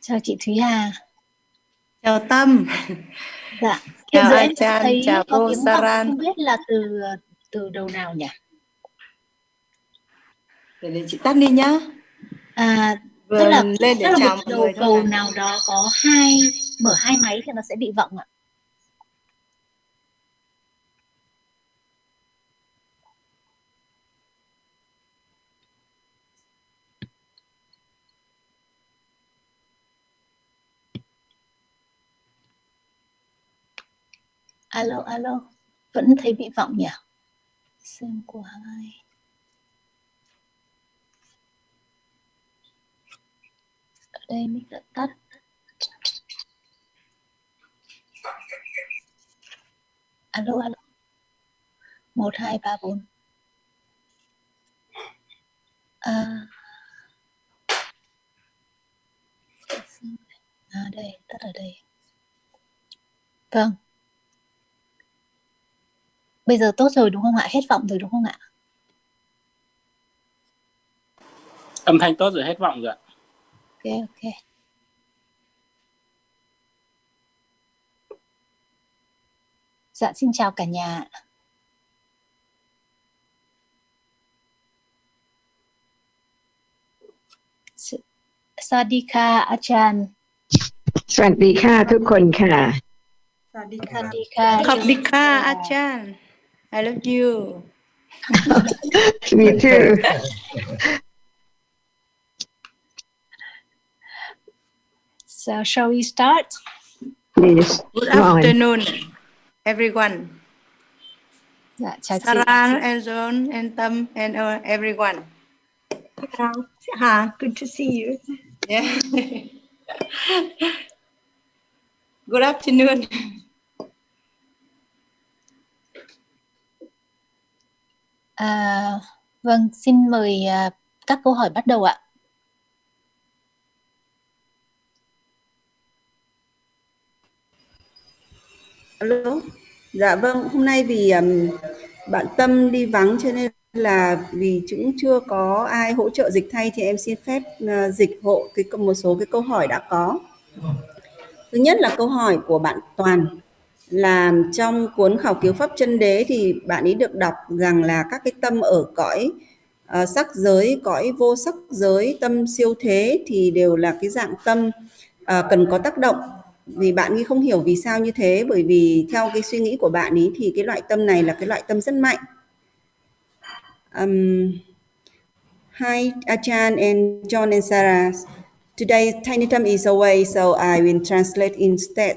Chào chị Thúy Hà. Chào Tâm. Dạ. Chào Hiện giờ em Ajahn, thấy chào có cô tiếng vọng, Saran. không biết là từ đầu nào nhỉ? Để chị tắt đi nhá. Tức Vừa là lên để một chào mọi đầu người thôi cầu mà. nào đó có mở hai máy thì nó sẽ bị vọng ạ. Alo, vẫn thấy bị vọng nhỉ? Xem của hai. Ở đây mình đã tắt. Alo. 1, 2, 3, 4. Đây, tắt ở đây. Vâng. Bây giờ tốt rồi đúng không ạ? Hết vọng rồi đúng không ạ? Âm thanh tốt rồi, hết vọng rồi ạ. Ok. Dạ, xin chào cả nhà. Sadika Ajahn. สวัสดีค่ะทุกคนค่ะ Sadika. Khapdika Ajahn. I love you. Me too. So shall we start? Please. Good Go on. afternoon, everyone. Dạ, chào chị. Saran and John and Tâm and everyone. Good to see you. Yeah. Good afternoon. Vâng, xin mời các câu hỏi bắt đầu ạ. Alo. Dạ vâng, hôm nay vì bạn Tâm đi vắng cho nên là vì cũng chưa có ai hỗ trợ dịch thay thì em xin phép dịch hộ một số cái câu hỏi đã có. Thứ nhất là câu hỏi của bạn Toàn, là trong cuốn Khảo cứu Pháp Chân Đế thì bạn ấy được đọc rằng là các cái tâm ở cõi sắc giới, cõi vô sắc giới, tâm siêu thế thì đều là cái dạng tâm cần có tác động. Vì bạn ấy không hiểu vì sao như thế, bởi vì theo cái suy nghĩ của bạn ấy thì cái loại tâm này là cái loại tâm rất mạnh. Hi Ajahn and John and Sarah. Today Tiny Tâm is away, so I will translate instead.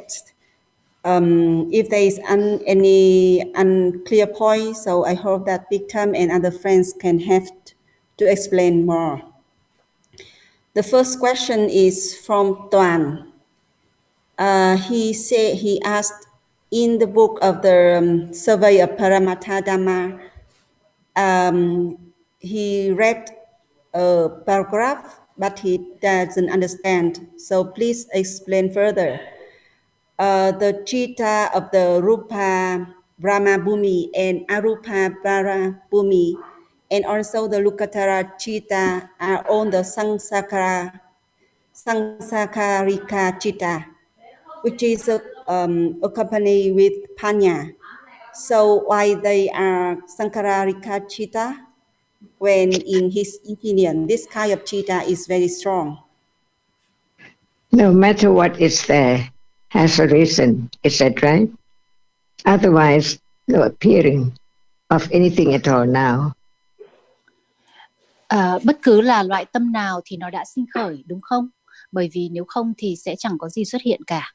If there is any unclear point, so I hope that Big Tom and other friends can have to explain more. The first question is from Tuan. He asked, in the book of the Survey of Paramattha Dhamma, he read a paragraph, but he doesn't understand. So please explain further. The chitta of the Rupa Brahma Bhumi and Arupa Brahma Bhumi, and also the Lukatara chitta are on the Sangsakharika chitta, which is accompanied with Panya. So why they are Sankhararika chitta? When in his opinion, this kind of chitta is very strong. No matter what is there has a reason. Is that right? Otherwise, no appearing of anything at all now. Bất cứ là loại tâm nào thì nó đã sinh khởi, đúng không? Bởi vì nếu không thì sẽ chẳng có gì xuất hiện cả.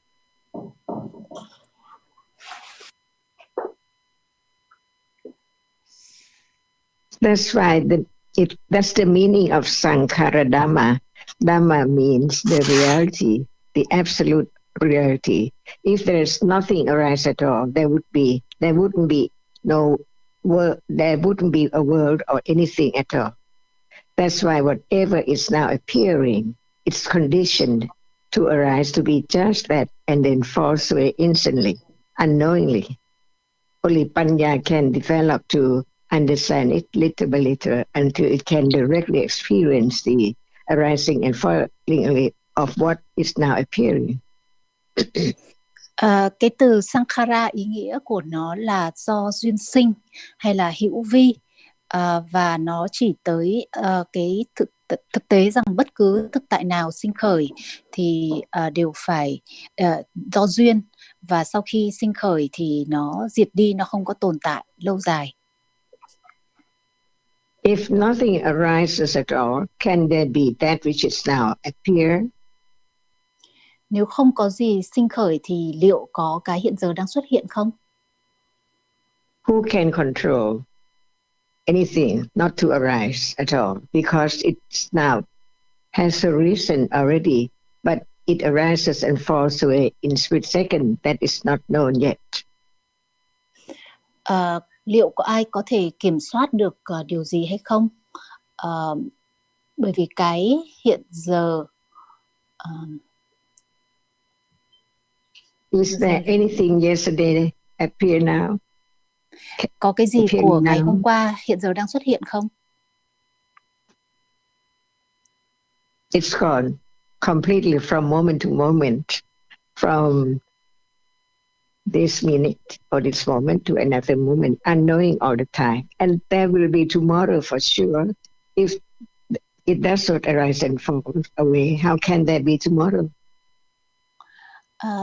That's why that's the meaning of Sankhara Dhamma. Dhamma means the reality, the absolute reality. If there is nothing arise at all, there wouldn't be a world or anything at all. That's why whatever is now appearing, it's conditioned to arise to be just that and then falls away instantly, unknowingly. Only Panya can develop to understand it little by little until it can directly experience the arising and falling away of what is now appearing. Cái từ sankhara ý nghĩa của nó là do duyên sinh hay là hữu vi, và nó chỉ tới cái thực tế rằng bất cứ thực tại nào sinh khởi thì đều phải do duyên, và sau khi sinh khởi thì nó diệt đi, nó không có tồn tại lâu dài. If nothing arises at all, can there be that which is now appear? Nếu không có gì sinh khởi thì liệu có cái hiện giờ đang xuất hiện không? Who can control anything not to arise at all? Because it's now has a reason already, but it arises and falls away in split second. That is not known yet. Liệu có ai có thể kiểm soát được điều gì hay không? Bởi vì cái hiện giờ Is there anything yesterday appear now? Có cái gì appear của ngày now? hôm qua hiện giờ đang xuất hiện không? It's gone completely from moment to moment, from this minute or this moment to another moment, unknowing all the time. And there will be tomorrow for sure. If it does not arise and fall away, how can there be tomorrow?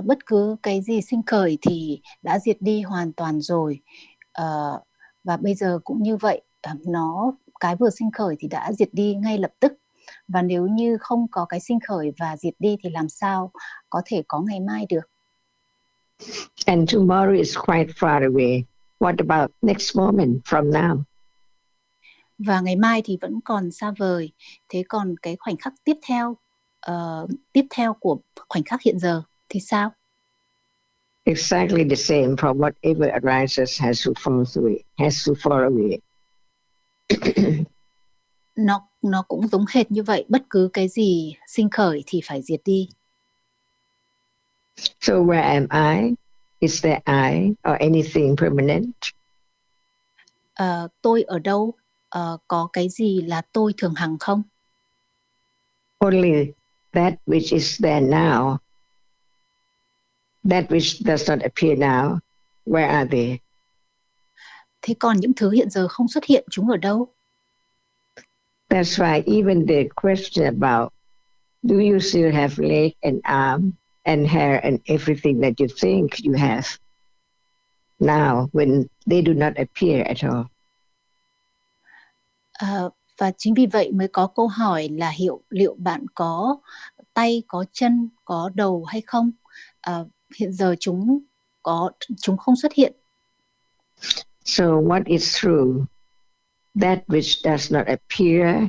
Bất cứ cái gì sinh khởi thì đã diệt đi hoàn toàn rồi, và bây giờ cũng như vậy, cái vừa sinh khởi thì đã diệt đi ngay lập tức, và nếu như không có cái sinh khởi và diệt đi thì làm sao có thể có ngày mai được? And tomorrow is quite far away. What about next moment from now? Và ngày mai thì vẫn còn xa vời. Thế còn cái khoảnh khắc tiếp theo của khoảnh khắc hiện giờ thì sao? Exactly the same. From whatever arises has to fall away. Nó cũng giống hệt như vậy. Bất cứ cái gì sinh khởi thì phải diệt đi. So where am I? Is there I or anything permanent? Tôi ở đâu? Có cái gì là tôi thường hằng không? Only that which is there now. That which does not appear now, where are they? Thế còn những thứ hiện giờ không xuất hiện, chúng ở đâu? That's why even the question about do you still have leg and arm and hair and everything that you think you have now when they do not appear at all. Và chính vì vậy mới có câu hỏi là liệu bạn có tay, có chân, có đầu hay không? Hiện giờ chúng không xuất hiện. So what is true? That which does not appear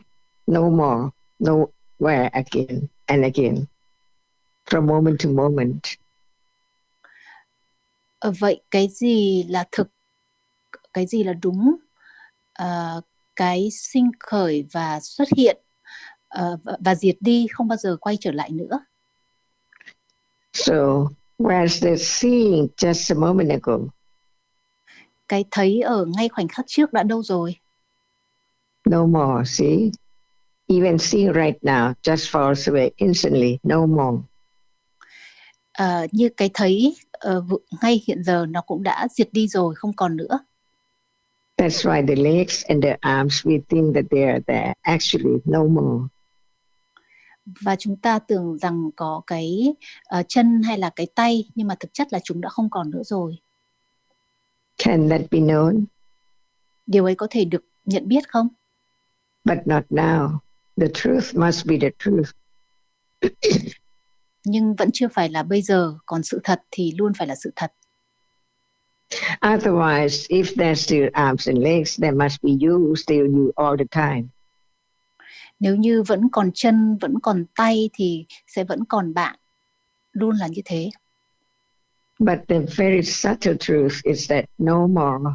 no more, nowhere again and again, from moment to moment. Vậy cái gì là thực? Cái gì là đúng? Cái sinh khởi và xuất hiện và diệt đi, không bao giờ quay trở lại nữa. So where's the seeing just a moment ago? Cái thấy ở ngay khoảnh khắc trước đã đâu rồi? No more, see? Even seeing right now just falls away instantly, no more. Như cái thấy ngay hiện giờ nó cũng đã diệt đi rồi, không còn nữa. That's why the legs and the arms, we think that they are there. Actually, no more. Và chúng ta tưởng rằng có cái chân hay là cái tay, nhưng mà thực chất là chúng đã không còn nữa rồi. Can that be known? Điều ấy có thể được nhận biết không? But not now. The truth must be the truth. Nhưng vẫn chưa phải là bây giờ, còn sự thật thì luôn phải là sự thật. Otherwise, if there's still arms and legs, there must be you, still you all the time. Nếu như vẫn còn chân, vẫn còn tay thì sẽ vẫn còn bạn. Luôn là như thế. But the very subtle truth is that no more.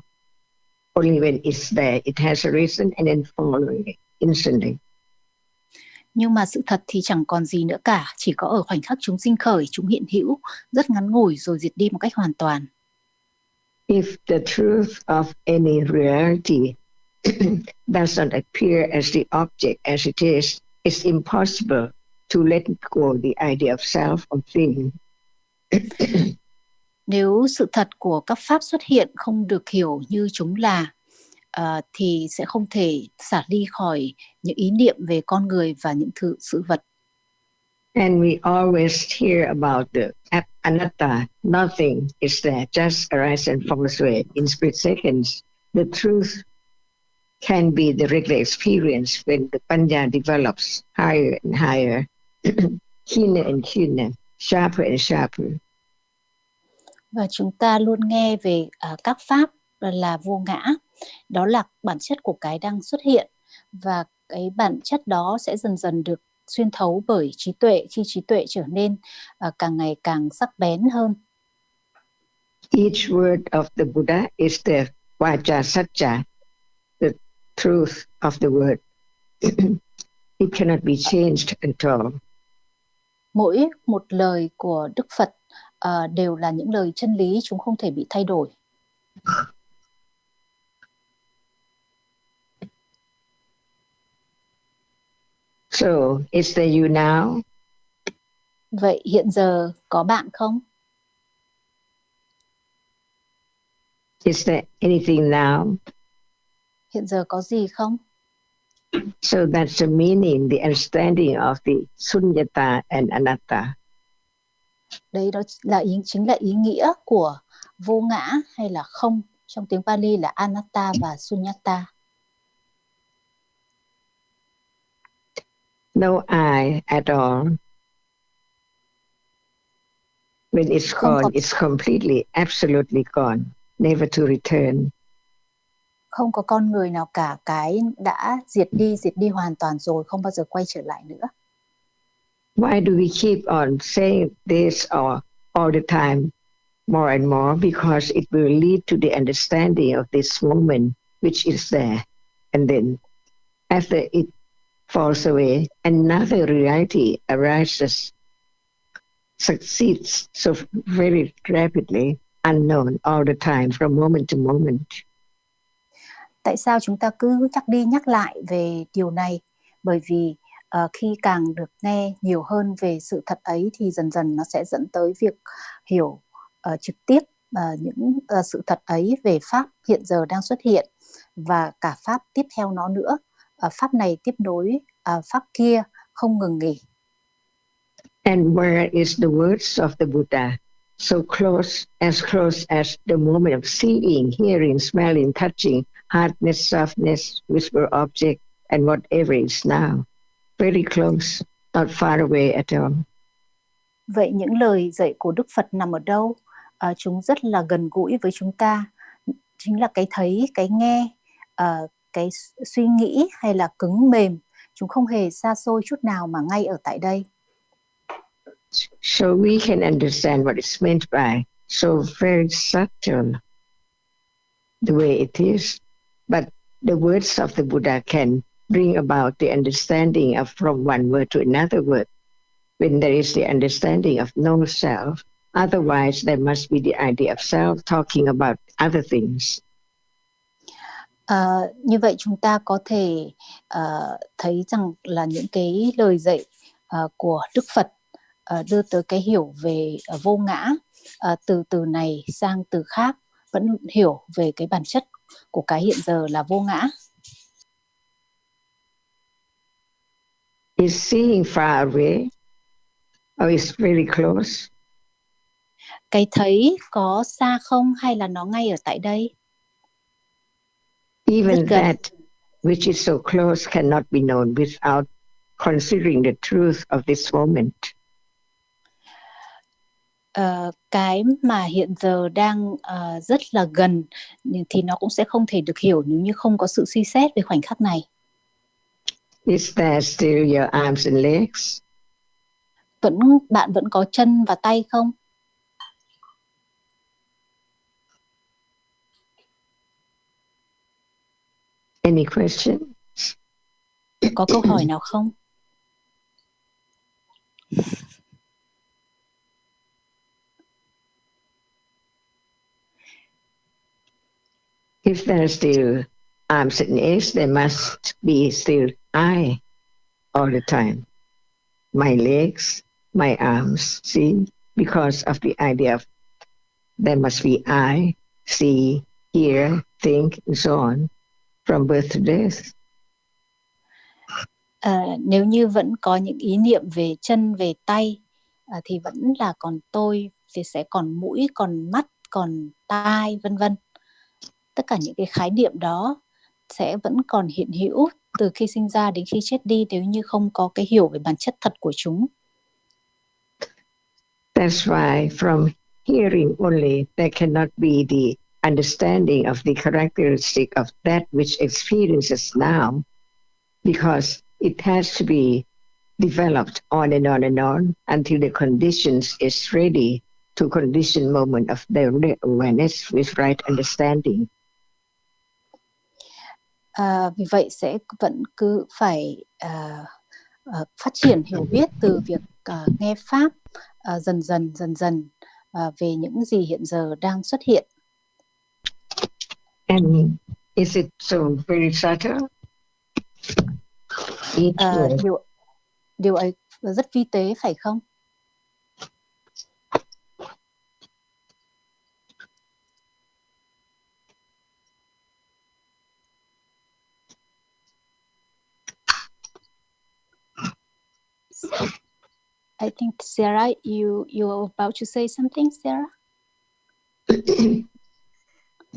Only when it's there, it has a reason and then following it instantly. Nhưng mà sự thật thì chẳng còn gì nữa cả, chỉ có ở khoảnh khắc chúng sinh khởi, chúng hiện hữu, rất ngắn ngủi rồi diệt đi một cách hoàn toàn. If the truth of any reality does not appear as the object as it is, it's impossible to let go the idea of self or thing. Nếu sự thật của các pháp xuất hiện không được hiểu như chúng là, thì sẽ không thể xả ly khỏi những ý niệm về con người và những sự vật. And we always hear about the anatta. Nothing is there, just arise and falls away in split seconds. The truth can be the regular experience when the panya develops higher and higher, keener and keener, sharper and sharper. Và chúng ta luôn nghe về các pháp là vô ngã. Đó là bản chất của cái đang xuất hiện. Và cái bản chất đó sẽ dần dần được xuyên thấu bởi trí tuệ khi trí tuệ trở nên càng ngày càng sắc bén hơn. Each word of the Buddha is the vaca satcha, the truth of the word. It cannot be changed at all. Mỗi một lời của Đức Phật đều là những lời chân lý, chúng không thể bị thay đổi. So, is there you now? Vậy hiện giờ có bạn không? Is there anything now? Hiện giờ có gì không? So that's the meaning, the understanding of the sunyata and anatta. Đấy, đó là chính là ý nghĩa của vô ngã hay là không. Trong tiếng Pali là anatta và sunyata. No I at all. When it's gone, it's completely, absolutely gone, never to return. Không có con người nào cả, cái đã diệt đi hoàn toàn rồi, không bao giờ quay trở lại nữa. Why do we keep on saying this all the time, more and more? Because it will lead to the understanding of this moment, which is there. And then, after it falls away, another reality arises, succeeds so very rapidly, unknown all the time, from moment to moment. Tại sao chúng ta cứ nhắc đi nhắc lại về điều này? Bởi vì khi càng được nghe nhiều hơn về sự thật ấy thì dần dần nó sẽ dẫn tới việc hiểu trực tiếp những sự thật ấy về pháp hiện giờ đang xuất hiện và cả pháp tiếp theo nó nữa. Pháp này tiếp nối pháp kia không ngừng nghỉ. And where is the words of the Buddha? So close as the moment of seeing, hearing, smelling, touching, hardness, softness, whisper object, and whatever is now. Very close, not far away at all. Vậy những lời dạy của Đức Phật nằm ở đâu? Chúng rất là gần gũi với chúng ta. Chính là cái thấy, cái nghe, cái suy nghĩ hay là cứng mềm. Chúng không hề xa xôi chút nào mà ngay ở tại đây. So we can understand what it's meant by. So very subtle the way it is. But the words of the Buddha can bring about the understanding of from one word to another word. When there is the understanding of no self, otherwise there must be the idea of self talking about other things. Như vậy chúng ta có thể thấy rằng là những cái lời dạy của Đức Phật đưa tới cái hiểu về vô ngã, từ từ này sang từ khác, vẫn hiểu về cái bản chất của cái hiện giờ là vô ngã. Is seeing far away or is very close? Cái thấy có xa không hay là nó ngay ở tại đây? Even that which is so close cannot be known without considering the truth of this moment. Cái mà hiện giờ đang rất là gần thì nó cũng sẽ không thể được hiểu nếu như không có sự suy xét về khoảnh khắc này. Is there still your arms and legs? Bạn vẫn có chân và tay không? Any question? Có câu hỏi nào không? If there are still arms and legs, there must be still I all the time. my legs, my arms, see, because of the idea of there must be I, see, hear, think, and so on, from birth to death. Nếu như vẫn có những ý niệm về chân, về tay, thì vẫn là còn tôi, thì sẽ còn mũi, còn mắt, còn tai, vân vân. Tất cả những cái khái niệm đó sẽ vẫn còn hiện hữu từ khi sinh ra đến khi chết đi nếu như không có cái hiểu về bản chất thật của chúng. That's why from hearing only there cannot be the understanding of the characteristic of that which experiences now, because it has to be developed on and on and on until the conditions is ready to condition moment of direct awareness with right understanding. Vì vậy sẽ vẫn cứ phải phát triển hiểu biết từ việc nghe pháp dần dần về những gì hiện giờ đang xuất hiện. And is it so very subtle? Điều ấy rất vi tế phải không? I think Sarah, you were about to say something, Sarah?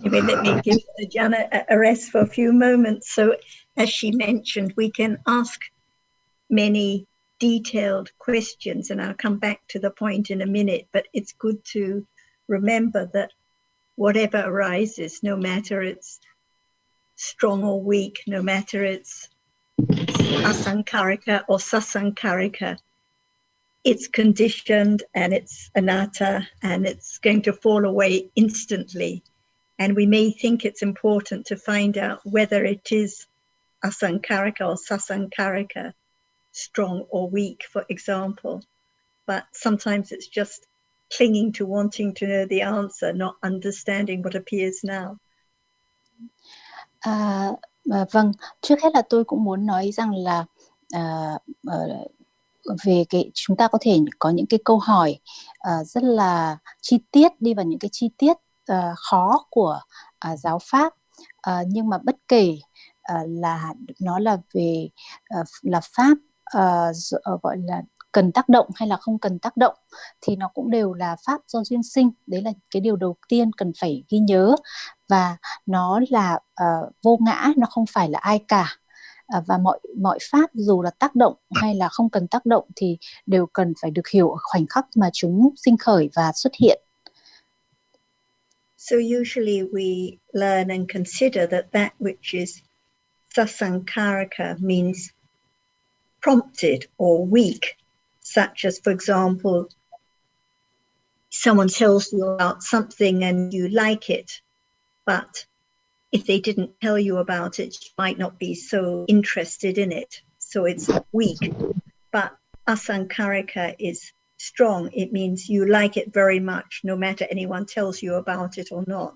Maybe let me give Ajahn a rest for a few moments. So, as she mentioned, we can ask many detailed questions, and I'll come back to the point in a minute, but it's good to remember that whatever arises, no matter it's strong or weak, no matter it's asankarika or sasankarika, it's conditioned and it's anatta and it's going to fall away instantly. And we may think it's important to find out whether it is asankarika or sasankarika, strong or weak, for example. But sometimes it's just clinging to wanting to know the answer, not understanding what appears now. Vâng, trước hết là tôi cũng muốn nói rằng là về cái chúng ta có thể có những cái câu hỏi rất là chi tiết, đi vào những cái chi tiết khó của giáo pháp, nhưng mà bất kể là nó là về là pháp gọi là cần tác động hay là không cần tác động, thì nó cũng đều là pháp do duyên sinh. Đấy là cái điều đầu tiên cần phải ghi nhớ, và nó là vô ngã, nó không phải là ai cả. Và mọi pháp dù là tác động hay là không cần tác động thì đều cần phải được hiểu ở khoảnh khắc mà chúng sinh khởi và xuất hiện. So usually we learn and consider that which is sasankarika means prompted or weak, such as, for example, someone tells you about something and you like it, but if they didn't tell you about it, you might not be so interested in it. So it's weak. But asankarika is strong. It means you like it very much, no matter anyone tells you about it or not.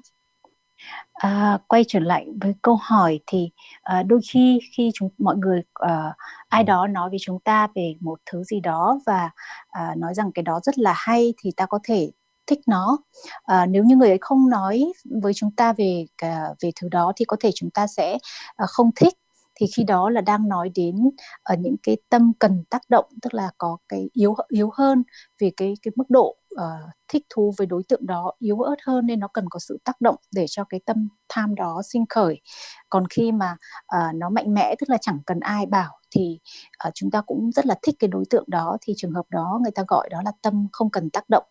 Quay trở lại với câu hỏi thì đôi khi mọi người ai đó nói với chúng ta về một thứ gì đó và nói rằng cái đó rất là hay thì ta có thể thích nó. Nếu như người ấy không nói với chúng ta về thứ đó thì có thể chúng ta sẽ không thích. Thì khi đó là đang nói đến những cái tâm cần tác động, tức là có cái yếu hơn vì cái mức độ thích thú với đối tượng đó yếu ớt hơn, nên nó cần có sự tác động để cho cái tâm tham đó sinh khởi. Còn khi mà nó mạnh mẽ, tức là chẳng cần ai bảo, thì chúng ta cũng rất là thích cái đối tượng đó, thì trường hợp đó người ta gọi đó là tâm không cần tác động.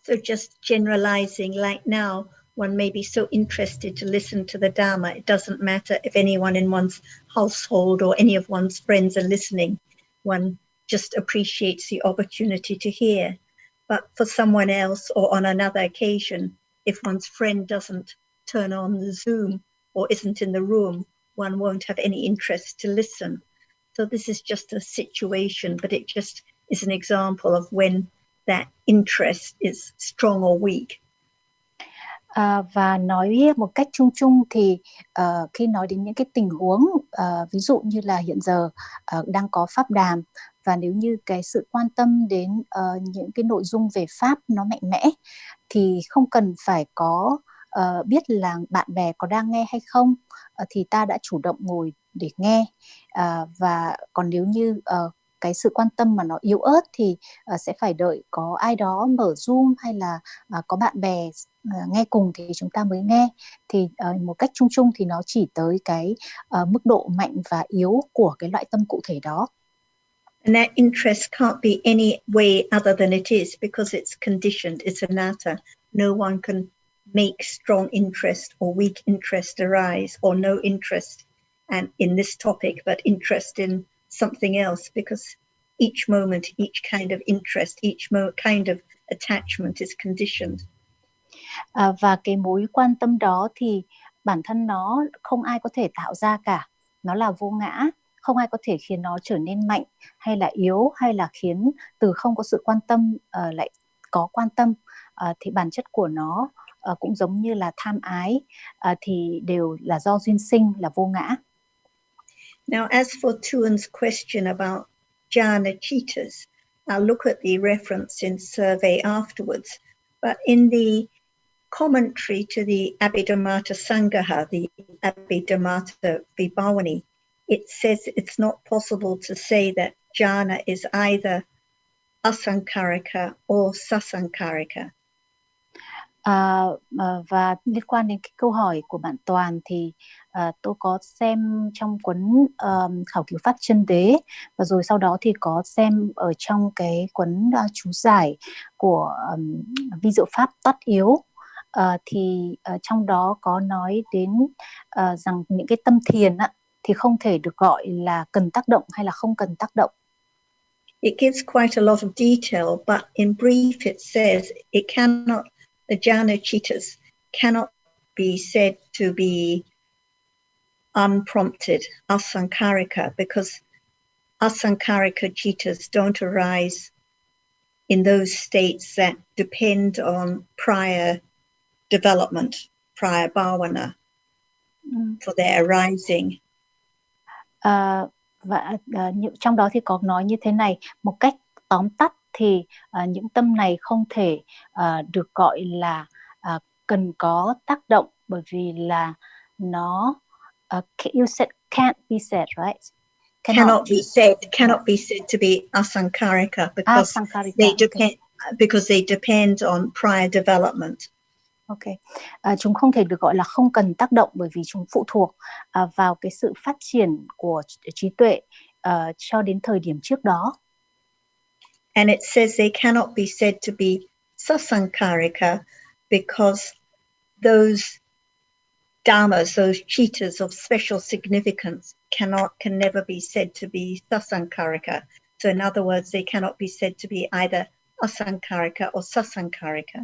So just generalizing, like now, one may be so interested to listen to the Dhamma, it doesn't matter if anyone in one's household or any of one's friends are listening. One just appreciates the opportunity to hear. But for someone else or on another occasion, if one's friend doesn't turn on the Zoom or isn't in the room, one won't have any interest to listen. So this is just a situation, but it just is an example of when that interest is strong or weak. Và nói một cách chung chung thì khi nói đến những cái tình huống ví dụ như là hiện giờ đang có pháp đàm và nếu như cái sự quan tâm đến những cái nội dung về Pháp nó mạnh mẽ thì không cần phải có biết là bạn bè có đang nghe hay không, thì ta đã chủ động ngồi để nghe. Và còn nếu như cái sự quan tâm mà nó yếu ớt thì sẽ phải đợi có ai đó mở Zoom hay là có bạn bè nghe cùng thì chúng ta mới nghe. Thì một cách chung chung thì nó chỉ tới cái mức độ mạnh và yếu của cái loại tâm cụ thể đó. And that interest can't be any way other than it is, because it's conditioned, it's anatta. No one can make strong interest or weak interest arise, or no interest and in this topic, but interest in something else, because each moment, each kind of interest, each kind of attachment is conditioned. Và cái mối quan tâm đó thì bản thân nó không ai có thể tạo ra cả, nó là vô ngã, không ai có thể khiến nó trở nên mạnh hay là yếu, hay là khiến từ không có sự quan tâm lại có quan tâm. Thì bản chất của nó cũng giống như là tham ái, thì đều là do duyên sinh, là vô ngã. Now, as for Tuan's question about jhana cheetahs, I'll look at the reference in survey afterwards. But in the commentary to the Abhidharmata Sangaha, the Abhidharmata Vibhavani, it says it's not possible to say that jhana is either asankarika or sasankarika. Và liên quan đến cái câu hỏi của bạn Toàn thì tôi có xem trong cuốn khảo cứu pháp chân đế, và rồi sau đó thì có xem ở trong cái cuốn chú giải của vi diệu pháp tát yếu. Thì trong đó có nói đến rằng những cái tâm thiền thì không thể được gọi là cần tác động hay là không cần tác động. It gives quite a lot of detail, but in brief it says it cannot, the jhana cheetahs cannot be said to be unprompted, asankarika, because asankarika cheetahs don't arise in those states that depend on prior development, prior bhavana, for their arising. Và trong đó thì có nói như thế này, một cách tóm tắt thì những tâm này không thể được gọi là cần có tác động, bởi vì là nó you said can't be said, right? Cannot be said to be asankarika, because they depend, because they depend on prior development. Okay. Chúng không thể được gọi là không cần tác động, bởi vì chúng phụ thuộc vào cái sự phát triển của trí tuệ cho đến thời điểm trước đó. And it says they cannot be said to be sasankarika because those dhammas, those cheetahs of special significance can never be said to be sasankarika. So in other words, they cannot be said to be either asankarika or sasankarika.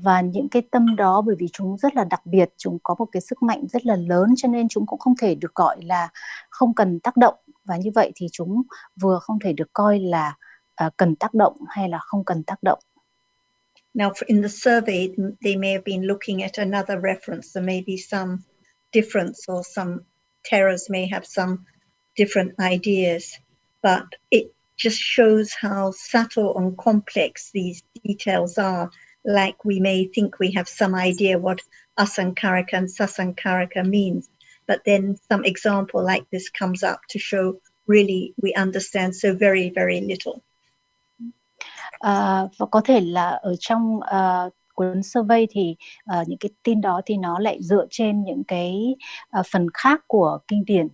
Và những cái tâm đó, bởi vì chúng rất là đặc biệt, chúng có một cái sức mạnh rất là lớn, cho nên chúng cũng không thể được gọi là không cần tác động. Và như vậy thì chúng vừa không thể được coi là cần tác động hay là không cần tác động. Now, in the survey, they may have been looking at another reference. There may be some difference, or some terrors may have some different ideas, but it just shows how subtle and complex these details are. Like we may think we have some idea what asankarika and sasankarika means, but then some example like this comes up to show really we understand so very, very little. Và có thể là ở trong cuốn survey thì những cái tin đó thì nó lại dựa trên những cái phần khác của kinh điển.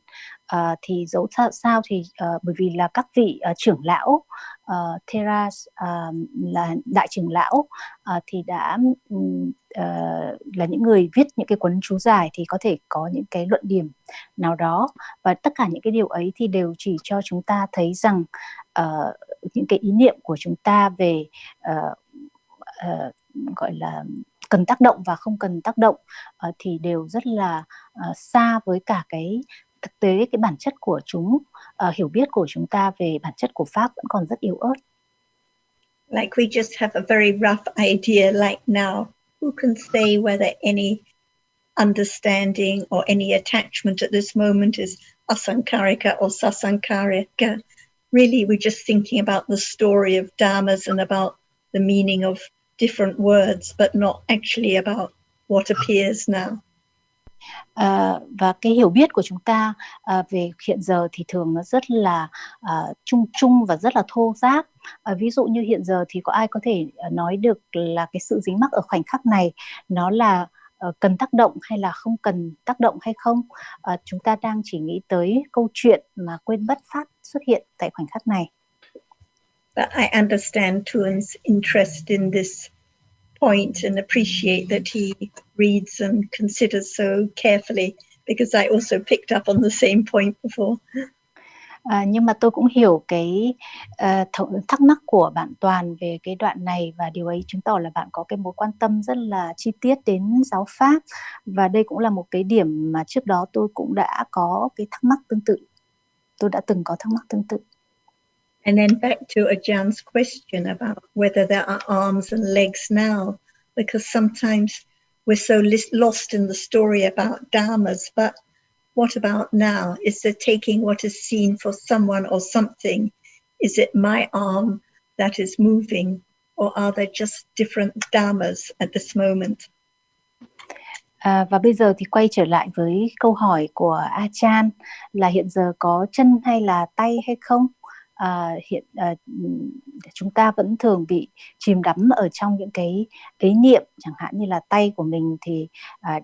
Thì dẫu sao thì bởi vì là các vị trưởng lão Theras là đại trưởng lão thì đã là những người viết những cái cuốn chú giải, thì có thể có những cái luận điểm nào đó, và tất cả những cái điều ấy thì đều chỉ cho chúng ta thấy rằng những cái ý niệm của chúng ta về gọi là cần tác động và không cần tác động thì đều rất là xa với cả cái thực tế, cái bản chất của chúng. Hiểu biết của chúng ta về bản chất của Pháp vẫn còn rất yếu ớt. Like we just have a very rough idea like now. Who can say whether any understanding or any attachment at this moment is asankarika or sasankarika? really we're just thinking about the story of dhammas and about the meaning of different words, but not actually about what appears now. Và cái hiểu biết của chúng ta về hiện giờ thì thường nó rất là chung chung và rất là thô ráp. Ví dụ như hiện giờ thì có ai có thể nói được là cái sự dính mắc ở khoảnh khắc này nó là cần tác động hay là không cần tác động hay không? Chúng ta đang chỉ nghĩ tới câu chuyện mà quên mất pháp xuất hiện tại khoảnh khắc này. But I understand Tuan's interest in this point and appreciate that he reads and considers so carefully, because I also picked up on the same point before. Nhưng mà tôi cũng hiểu cái thắc mắc của bạn Toàn về cái đoạn này, và điều ấy chứng tỏ là bạn có cái mối quan tâm rất là chi tiết đến giáo pháp, và đây cũng là một cái điểm mà trước đó tôi cũng đã có cái thắc mắc tương tự. Tôi đã từng có thắc mắc tương tự. And then back to Ajahn question about whether there are arms and legs now, because sometimes we're so lost in the story about dhammas, but what about now? Is there taking what is seen for someone or something? Is it my arm that is moving, or are there just different dhammas at this moment? Và bây giờ thì quay trở lại với câu hỏi của Ajahn là hiện giờ có chân hay là tay hay không? Chúng ta vẫn thường bị chìm đắm ở trong những cái ý niệm, chẳng hạn như là tay của mình thì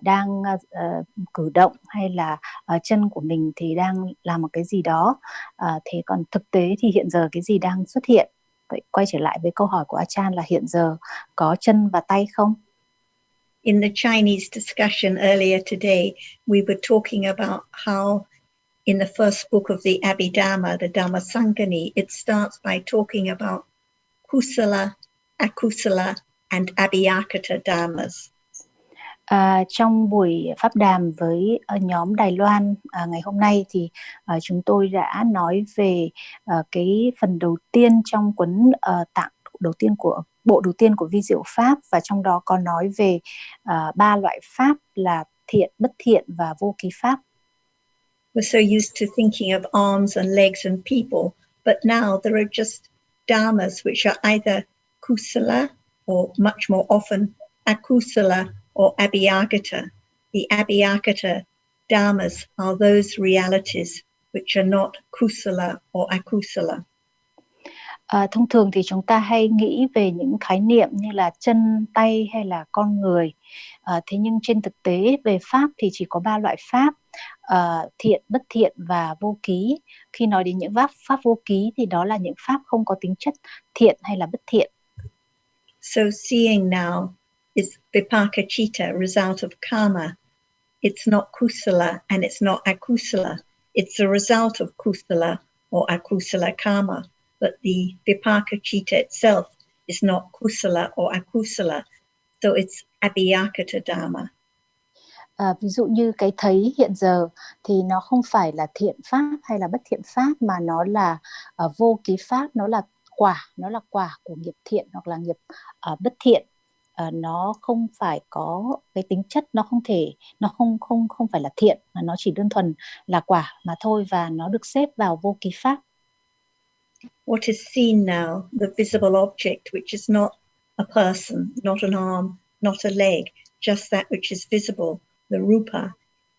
đang cử động, hay là chân của mình thì đang làm một cái gì đó. Thế còn thực tế thì hiện giờ cái gì đang xuất hiện? Vậy quay trở lại với câu hỏi của Ajahn là hiện giờ có chân và tay không? In the Chinese discussion earlier today, we were talking about how in the first book of the Abhidhamma, the Dhammasangani, it starts by talking about kusala, akusala, and abhiyakata dhammas. Trong buổi pháp đàm với nhóm Đài Loan ngày hôm nay thì chúng tôi đã nói về cái phần đầu tiên trong cuốn tạng đầu tiên của bộ đầu tiên của vi diệu pháp, và trong đó có nói về 3 loại pháp là thiện, bất thiện và vô ký pháp. We're so used to thinking of arms and legs and people, but now there are just dhammas which are either kusala or much more often akusala or abhiyagata. The abhiyagata dhammas are those realities which are not kusala or akusala. Thông thường thì chúng ta hay nghĩ về những khái niệm như là chân, tay hay là con người. Thế nhưng trên thực tế về pháp thì chỉ có 3 loại pháp, thiện, bất thiện và vô ký. Khi nói đến những pháp vô ký thì đó là những pháp không có tính chất thiện hay là bất thiện. So seeing now is vipaka citta, result of karma. It's not kusala and it's not akusala. It's a result of kusala or akusala karma. But the vipaka citta itself is not kusala or akusala, so it's abhiyakata dhamma. Ví dụ như cái thấy hiện giờ thì nó không phải là thiện pháp hay là bất thiện pháp, mà nó là vô ký pháp, nó là quả của nghiệp thiện hoặc là nghiệp bất thiện. Nó không phải có cái tính chất, nó không phải là thiện, mà nó chỉ đơn thuần là quả mà thôi, và nó được xếp vào vô ký pháp. What is seen now, the visible object, which is not a person, not an arm, not a leg, just that which is visible, the rupa,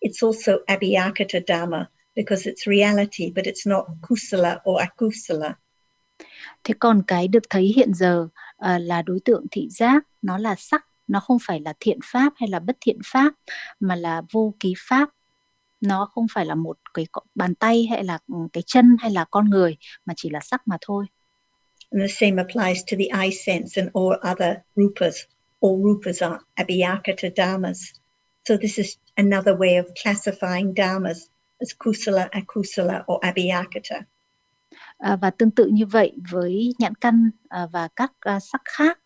it's also abhiyakata dhamma because it's reality, but it's not kusala or akusala. Thế còn cái được thấy hiện giờ là đối tượng thị giác, nó là sắc, nó không phải là thiện pháp hay là bất thiện pháp, mà là vô ký pháp. Nó không phải là một cái bàn tay hay là cái chân hay là con người, mà chỉ là sắc mà thôi. And the same applies to the eye sense and all other rupas. All rupas are abhiyakata dhammas. So this is another way of classifying dhammas as kusala, akusala or abhiyakata. Và tương tự như vậy với nhãn căn và các sắc khác,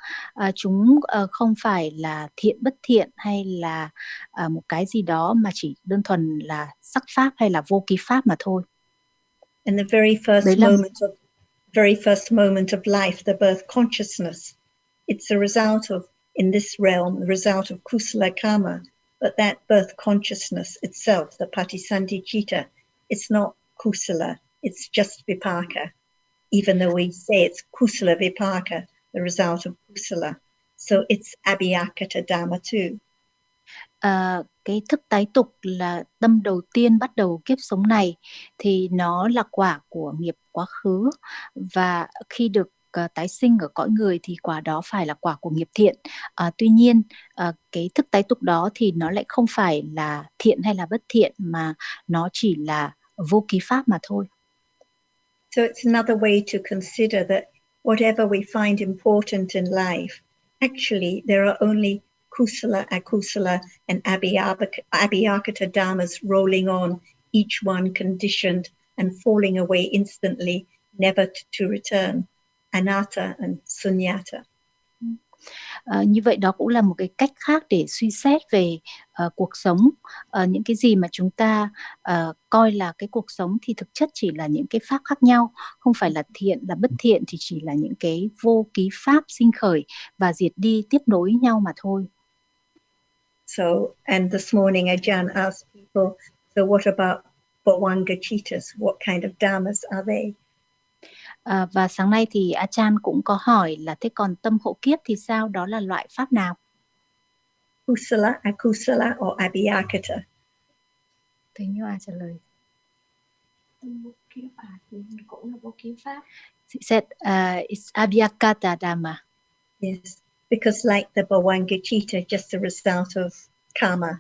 chúng không phải là thiện bất thiện hay là một cái gì đó, mà chỉ đơn thuần là sắc pháp hay là vô ký pháp mà thôi. And the very first moment of life, the birth consciousness, it's a result of, in this realm, the result of kusala karma, but that birth consciousness itself, the patisandhi citta, it's not kusala, it's just vipaka. even though we say it's kusala vipaka, the result of kusala. So it's abhyakata Dhamma too. Cái thức tái tục là tâm đầu tiên bắt đầu kiếp sống này thì nó là quả của nghiệp quá khứ, và khi được tái sinh ở cõi người thì quả đó phải là quả của nghiệp thiện. Tuy nhiên cái thức tái tục đó thì nó lại không phải là thiện hay là bất thiện, mà nó chỉ là vô ký pháp mà thôi. So it's another way to consider that whatever we find important in life, actually there are only kusala, akusala, and abhyakata dhammas rolling on, each one conditioned and falling away instantly, never to return. Anatta and sunyata. Như vậy đó cũng là một cái cách khác để suy xét về cuộc sống. Những cái gì mà chúng ta coi là cái cuộc sống thì thực chất chỉ là những cái pháp khác nhau, không phải là thiện là bất thiện, thì chỉ là những cái vô ký pháp sinh khởi và diệt đi, tiếp nối nhau mà thôi. So, and this morning Ajahn asked people, so what about Bhavanga Chitas? What kind of dhammas are they? Và sáng nay thì Ajahn cũng có hỏi là thế còn tâm hộ kiếp thì sao? Đó là loại pháp nào? Kusala, akusala, or abhyakata? Thế như ai trả lời? Tâm vô ký pháp cũng là vô ký pháp. She said it's abhyakata Dhamma. Yes, because like the Bhavanga Chita, just a result of karma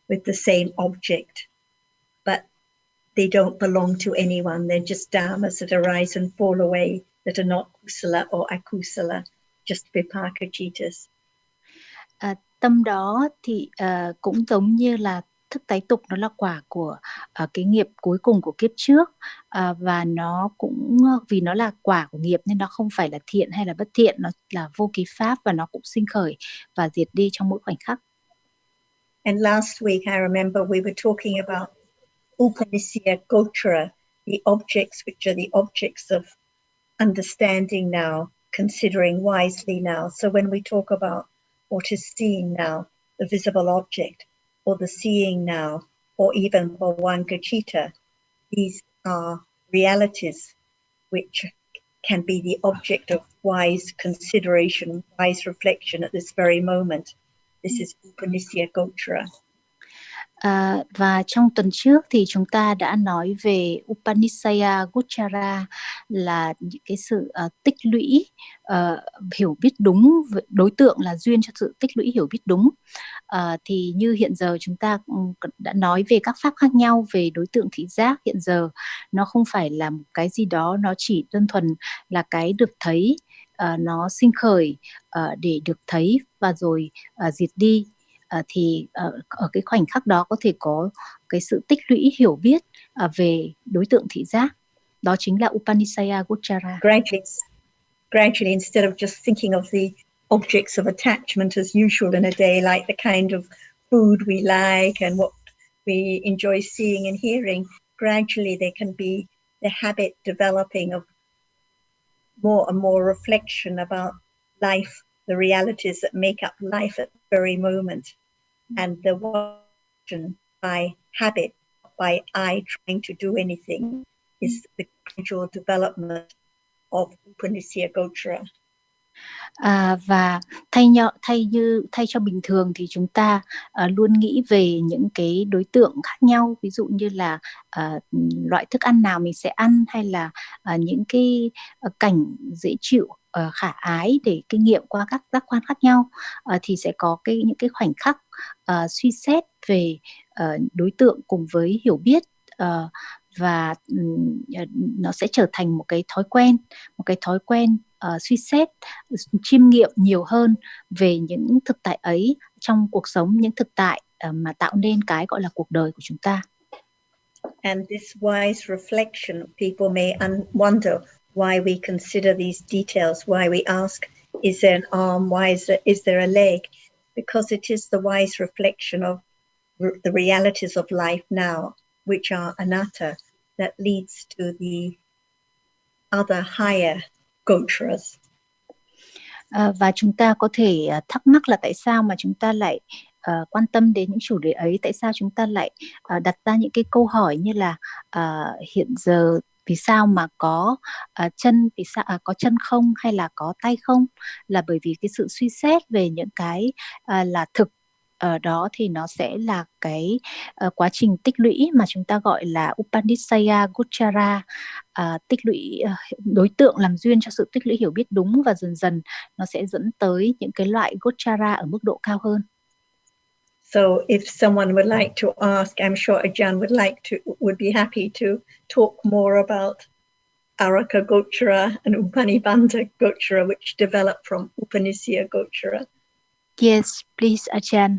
with the same object, but they don't belong to anyone. They're just dhammas that arise and fall away, that are not kusala or akusala, just vipaka chitas. Tâm đó thì cũng giống như là thức tái tục, nó là quả của cái nghiệp cuối cùng của kiếp trước, và nó cũng vì nó là quả của nghiệp nên nó không phải là thiện hay là bất thiện, nó là vô ký pháp và nó cũng sinh khởi và diệt đi trong mỗi khoảnh khắc. And last week I remember we were talking about Upanishya Gochara, the objects which are the objects of understanding now, considering wisely now. So when we talk about what is seen now, the visible object, or the seeing now, or even Bhavanga Chitta, these are realities which can be the object of wise consideration, wise reflection at this very moment. This is Upanishya Gochara. Và trong tuần trước thì chúng ta đã nói về Upanishya Gochara là những cái sự tích lũy hiểu biết đúng, đối tượng là duyên cho sự tích lũy hiểu biết đúng. Thì như hiện giờ chúng ta đã nói về các pháp khác nhau về đối tượng thị giác. Hiện giờ nó không phải là một cái gì đó, nó chỉ đơn thuần là cái được thấy, nó sinh khởi để được thấy và rồi diệt đi. Thì ở cái khoảnh khắc đó có thể có cái sự tích lũy hiểu biết về đối tượng thị giác. Đó chính là Upanishya Gochara. Gradually, instead of just thinking of the objects of attachment as usual in a day, like the kind of food we like and what we enjoy seeing and hearing, gradually there can be the habit developing of more and more reflection about life, the realities that make up life at the very moment. And the one by habit, by I trying to do anything, is the gradual development of Upanishya Gochara. Và thay cho bình thường thì chúng ta luôn nghĩ về những cái đối tượng khác nhau, ví dụ như là loại thức ăn nào mình sẽ ăn, hay là những cái cảnh dễ chịu, khả ái để kinh nghiệm qua các giác quan khác nhau, thì sẽ có những cái khoảnh khắc suy xét về đối tượng cùng với hiểu biết, và nó sẽ trở thành một cái thói quen suy xét, chiêm nghiệm nhiều hơn về những thực tại ấy trong cuộc sống, những thực tại mà tạo nên cái gọi là cuộc đời của chúng ta. And this wise reflection, people may wonder why we consider these details, why we ask, is there an arm, is there a leg? Because it is the wise reflection of the realities of life now, which are anatta, that leads to the other higher gocharas. Và chúng ta có thể thắc mắc là tại sao mà chúng ta lại quan tâm đến những chủ đề ấy, tại sao chúng ta lại đặt ra những cái câu hỏi như là hiện giờ vì sao mà có chân, vì sao có chân không hay là có tay không, là bởi vì cái sự suy xét về những cái là thực đó thì nó sẽ là cái quá trình tích lũy mà chúng ta gọi là Upanishaya Gochara, tích lũy đối tượng làm duyên cho sự tích lũy hiểu biết đúng, và dần dần nó sẽ dẫn tới những cái loại Gochara ở mức độ cao hơn. So if someone would like to ask, I'm sure Ajahn would be happy to talk more about Araka Gochara and Upanibandha Gochara, which develop from Upanishya Gochara. Yes, please, Ajahn.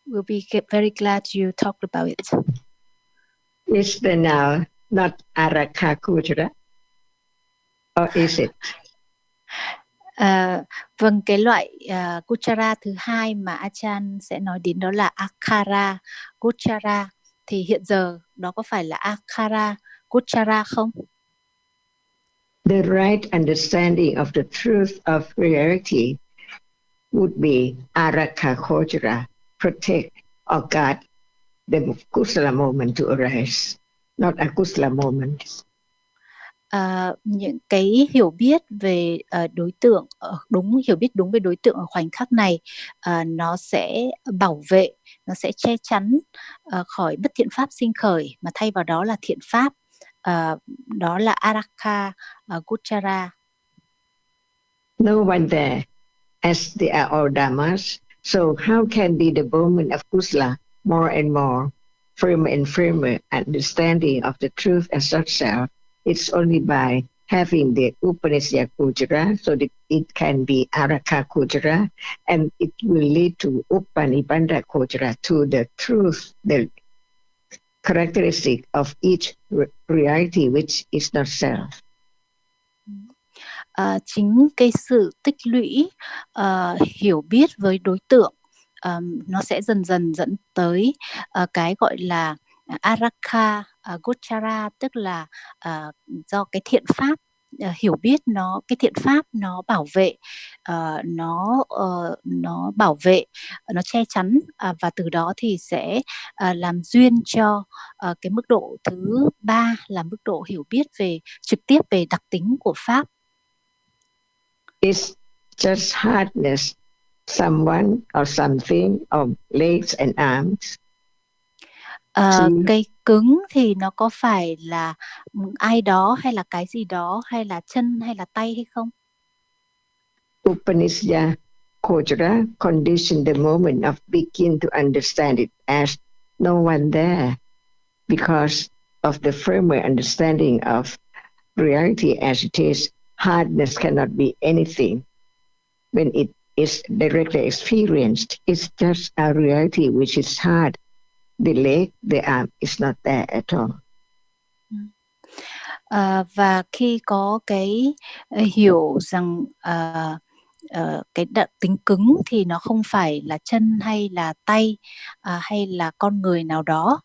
We'll be very glad you talked about it. Is there now not Araka Gochara? Or is it? Vâng, cái loại Gochara thứ hai mà Ajahn sẽ nói đến đó là Akara Gochara. Thì hiện giờ đó có phải là Akara Gochara không? The right understanding of the truth of reality would be Araka Gochara, protect or guard the Kusala moment to arise, not a Kusala moment. Những cái hiểu biết về đối tượng hiểu biết đúng về đối tượng ở khoảnh khắc này, nó sẽ bảo vệ, nó sẽ che chắn khỏi bất thiện pháp sinh khởi, mà thay vào đó là thiện pháp, đó là Araka Gochara. No one there, as they are all Dhammas, so how can be the moment of Kusala more and more, firmer and firmer understanding of the truth as such self? It's only by having the Upanishad Gochara so that it can be Araka Gochara, and it will lead to Upanibandha Gochara, to the truth, the characteristic of each reality which is not self. Chính cái sự tích lũy hiểu biết với đối tượng, nó sẽ dần dần dẫn tới cái gọi là Araka Gochara, tức là do cái thiện pháp hiểu biết cái thiện pháp nó bảo vệ, nó bảo vệ, nó che chắn, và từ đó thì sẽ làm duyên cho cái mức độ thứ ba là mức độ hiểu biết trực tiếp về đặc tính của pháp. It's just hardness, someone or something, or legs and arms. Cái cứng thì nó có phải là ai đó hay là cái gì đó, hay là chân hay là tay hay không? Upanishad Gochara condition the moment of begin to understand it as no one there, because of the firmer understanding of reality as it is. Hardness cannot be anything. When it is directly experienced, it's just a reality which is hard. The leg, the arm is not there at all. Và khi có cái hiểu rằng cái đặc tính cứng thì nó không phải là chân hay là tay hay là con người nào đó,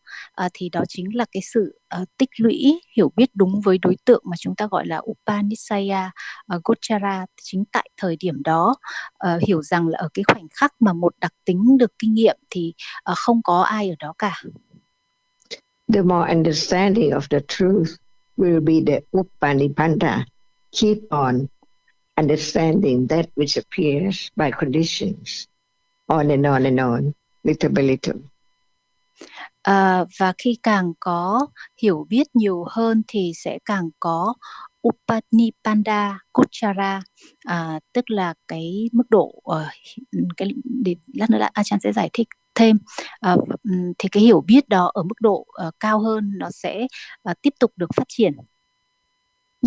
thì đó chính là cái sự tích lũy hiểu biết đúng với đối tượng mà chúng ta gọi là Upanishaya Gochara. Chính tại thời điểm đó hiểu rằng là ở cái khoảnh khắc mà một đặc tính được kinh nghiệm thì không có ai ở đó cả. The more understanding of the truth will be the Upanibandha. Keep on understanding that which appears by conditions, on and on and on, little by little. Và khi càng có hiểu biết nhiều hơn thì sẽ càng có Upanibandha Gochara, tức là cái mức độ lát nữa là Ajahn sẽ giải thích thêm, thì cái hiểu biết đó ở mức độ cao hơn nó sẽ tiếp tục được phát triển.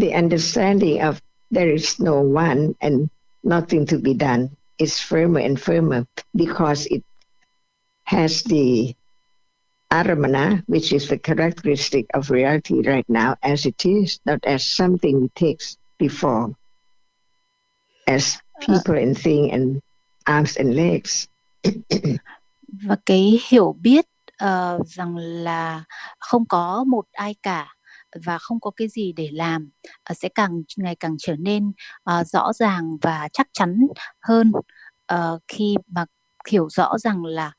The understanding of there is no one and nothing to be done is firmer and firmer, because it has the aramana, which is the characteristic of reality right now as it is, not as something it takes before, as people and thing and arms and legs. Và cái hiểu biết rằng là không có một ai cả và không có cái gì để làm sẽ ngày càng trở nên rõ ràng và chắc chắn hơn khi mà hiểu rõ rằng là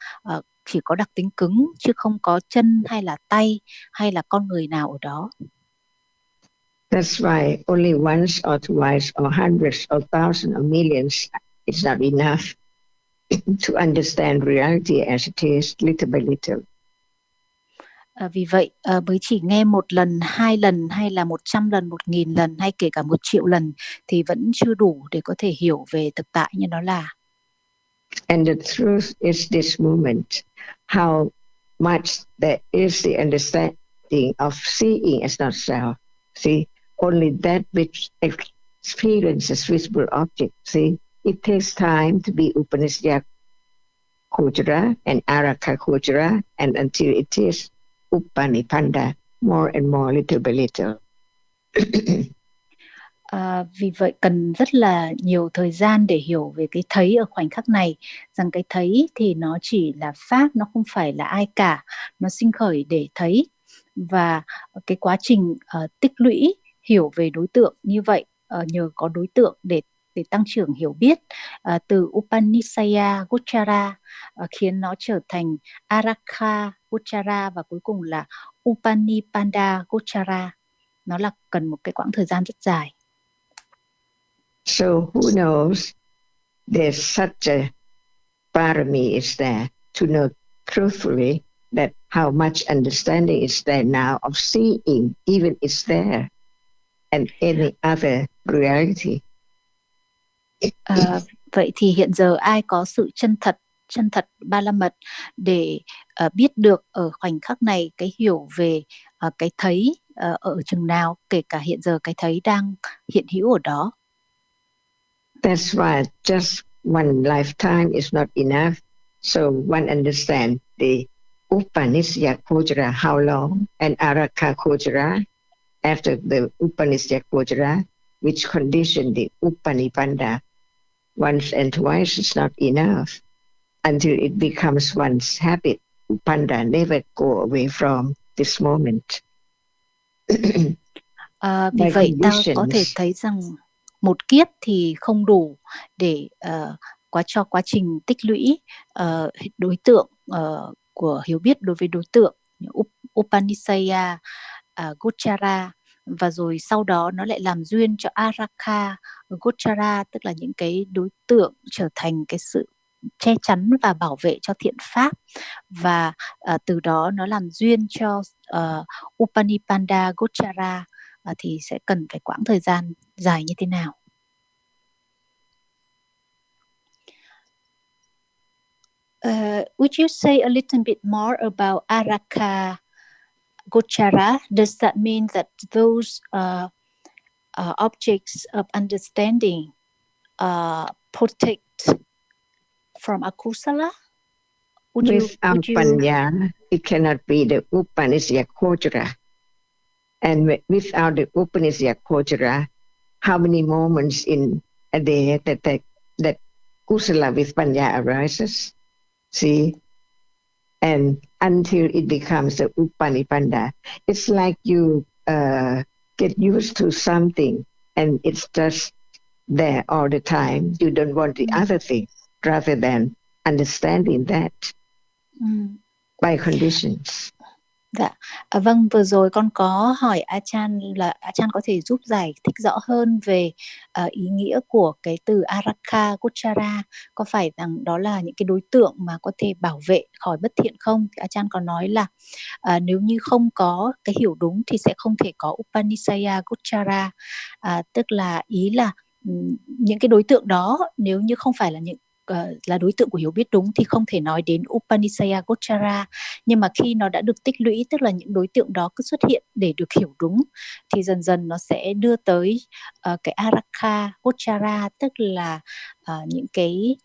chỉ có đặc tính cứng chứ không có chân hay là tay hay là con người nào ở đó. That's why only once or twice or hundreds or thousands or millions is not enough to understand reality as it is, little by little. Vì vậy mới chỉ nghe một lần, 2 lần hay là 100 lần, 1000 lần hay kể cả 1 triệu lần thì vẫn chưa đủ để có thể hiểu về thực tại như nó là. And the truth is this moment, how much there is the understanding of seeing as not self. See, only that which experiences visible object. See, it takes time to be Upanishad Kojara and Araka Kojara, and until it is Upanipanda, more and more, little by little. Vì vậy cần rất là nhiều thời gian để hiểu về cái thấy ở khoảnh khắc này, rằng cái thấy thì nó chỉ là pháp, nó không phải là ai cả, nó sinh khởi để thấy, và cái quá trình tích lũy hiểu về đối tượng như vậy, nhờ có đối tượng để tăng trưởng hiểu biết, từ Upanishaya Gochara khiến nó trở thành Araka Gochara và cuối cùng là Upanipanda Gochara. Nó là cần một cái quãng thời gian rất dài. So who knows there's such a parami is there to know truthfully that how much understanding is there now of seeing, even it's there, and any other reality. Vậy thì hiện giờ ai có sự chân thật ba la mật để biết được ở khoảnh khắc này cái hiểu về cái thấy ở chừng nào, kể cả hiện giờ cái thấy đang hiện hữu ở đó. That's why just one lifetime is not enough. So one understand the Upanishad Kojara, how long, and Araka Kojara, after the Upanishad Kojara, which condition the Upanipanda. Once and twice is not enough. Until it becomes one's habit, Upanda never go away from this moment. Vì vậy ta có thể thấy rằng một kiếp thì không đủ để cho quá trình tích lũy đối tượng của hiểu biết đối với đối tượng Upanishaya Gochara, và rồi sau đó nó lại làm duyên cho Araka Gochara, tức là những cái đối tượng trở thành cái sự che chắn và bảo vệ cho thiện pháp, và từ đó nó làm duyên cho Upanipanda Gochara, thì sẽ cần phải quãng thời gian dài như thế nào. Would you say a little bit more about Araka Gochara? Does that mean that those objects of understanding protect from akusala? Without Panya, it cannot be the Upanishad Kojara. And without the Upanishad Kojara, how many moments in a day that kusala with Panya arises? See? And until it becomes the Upanipanda, it's like you get used to something and it's just there all the time. You don't want the other thing, rather than understanding that by conditions. Dạ, vâng, vừa rồi con có hỏi Ajahn là Ajahn có thể giúp giải thích rõ hơn về ý nghĩa của cái từ Araka Gochara, có phải rằng đó là những cái đối tượng mà có thể bảo vệ khỏi bất thiện không? Thì Ajahn có nói là nếu như không có cái hiểu đúng thì sẽ không thể có Upanishaya Gochara, tức là ý là những cái đối tượng đó nếu như không phải là những là đối tượng của hiểu biết đúng thì không thể nói đến Upanishaya Gochara. Nhưng mà khi nó đã được tích lũy, tức là những đối tượng đó cứ xuất hiện để được hiểu đúng, thì dần dần nó sẽ đưa tới cái Araka Gochara, tức là những cái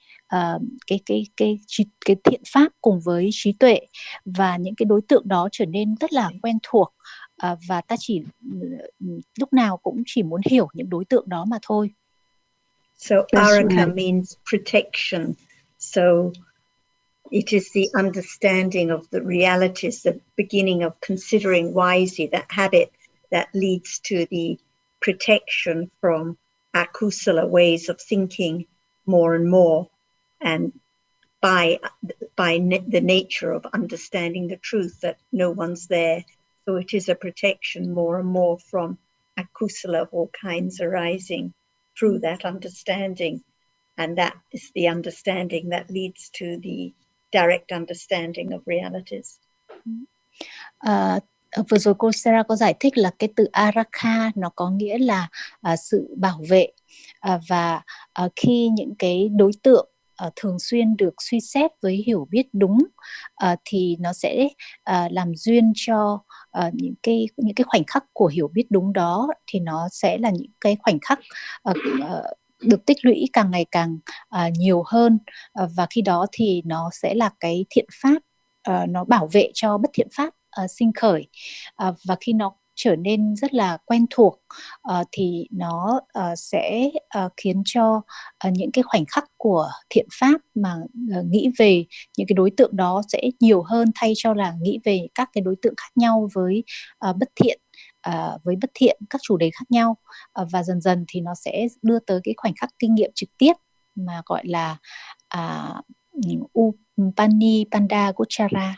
thiện pháp cùng với trí tuệ, và những cái đối tượng đó trở nên rất là quen thuộc, và ta chỉ lúc nào cũng chỉ muốn hiểu những đối tượng đó mà thôi. So Araka means protection. So it is the understanding of the realities, the beginning of considering wisely, that habit that leads to the protection from akusala ways of thinking more and more, and by the nature of understanding the truth that no one's there. So it is a protection more and more from akusala of all kinds arising through that understanding. And that is the understanding that leads to the direct understanding of realities. Vừa rồi cô Sarah có giải thích là cái từ arakha nó có nghĩa là sự bảo vệ, và khi những cái đối tượng thường xuyên được suy xét với hiểu biết đúng, thì nó sẽ làm duyên cho những cái khoảnh khắc của hiểu biết đúng đó, thì nó sẽ là những cái khoảnh khắc được tích lũy càng ngày càng nhiều hơn, và khi đó thì nó sẽ là cái thiện pháp, nó bảo vệ cho bất thiện pháp sinh khởi, và khi nó trở nên rất là quen thuộc, thì nó sẽ khiến cho những cái khoảnh khắc của thiện pháp mà nghĩ về những cái đối tượng đó sẽ nhiều hơn, thay cho là nghĩ về các cái đối tượng khác nhau với bất thiện, các chủ đề khác nhau, và dần dần thì nó sẽ đưa tới cái khoảnh khắc kinh nghiệm trực tiếp mà gọi là Upani Panda Gochara.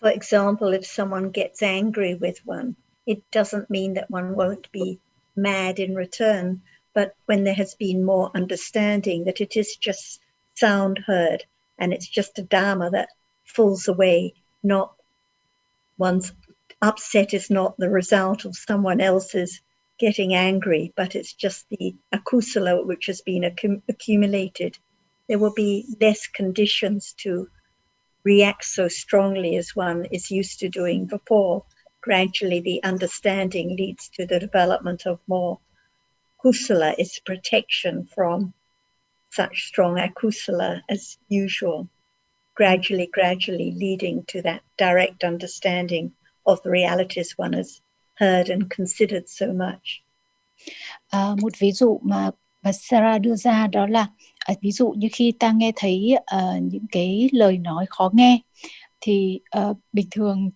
For example, if someone gets angry with one, it doesn't mean that one won't be mad in return, but when there has been more understanding that it is just sound heard and it's just a Dhamma that falls away, not one's upset is not the result of someone else's getting angry, but it's just the akusala which has been accumulated. There will be less conditions to react so strongly as one is used to doing before. Gradually the understanding leads to the development of more kusala. It's protection from such strong akusala as usual. Gradually leading to that direct understanding of the realities one has heard and considered so much. Một ví dụ mà bà Sarah đưa ra đó là ví dụ như khi ta nghe thấy những cái lời nói khó nghe, thì bình thường,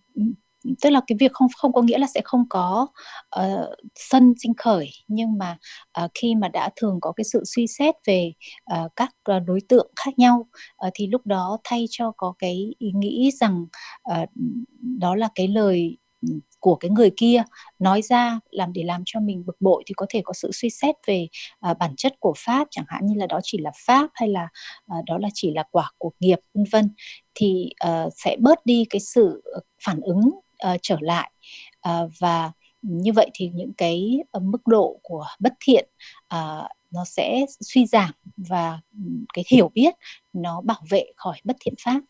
tức là cái việc không có nghĩa là sẽ không có sân sinh khởi, nhưng mà khi mà đã thường có cái sự suy xét về các đối tượng khác nhau, thì lúc đó thay cho có cái ý nghĩ rằng đó là cái lời của cái người kia nói ra để làm cho mình bực bội, thì có thể có sự suy xét về bản chất của pháp, chẳng hạn như là đó chỉ là pháp, hay là đó là chỉ là quả của nghiệp, vân vân, thì sẽ bớt đi cái sự phản ứng trở lại, và như vậy thì những cái mức độ của bất thiện nó sẽ suy giảm, và cái hiểu biết nó bảo vệ khỏi bất thiện pháp.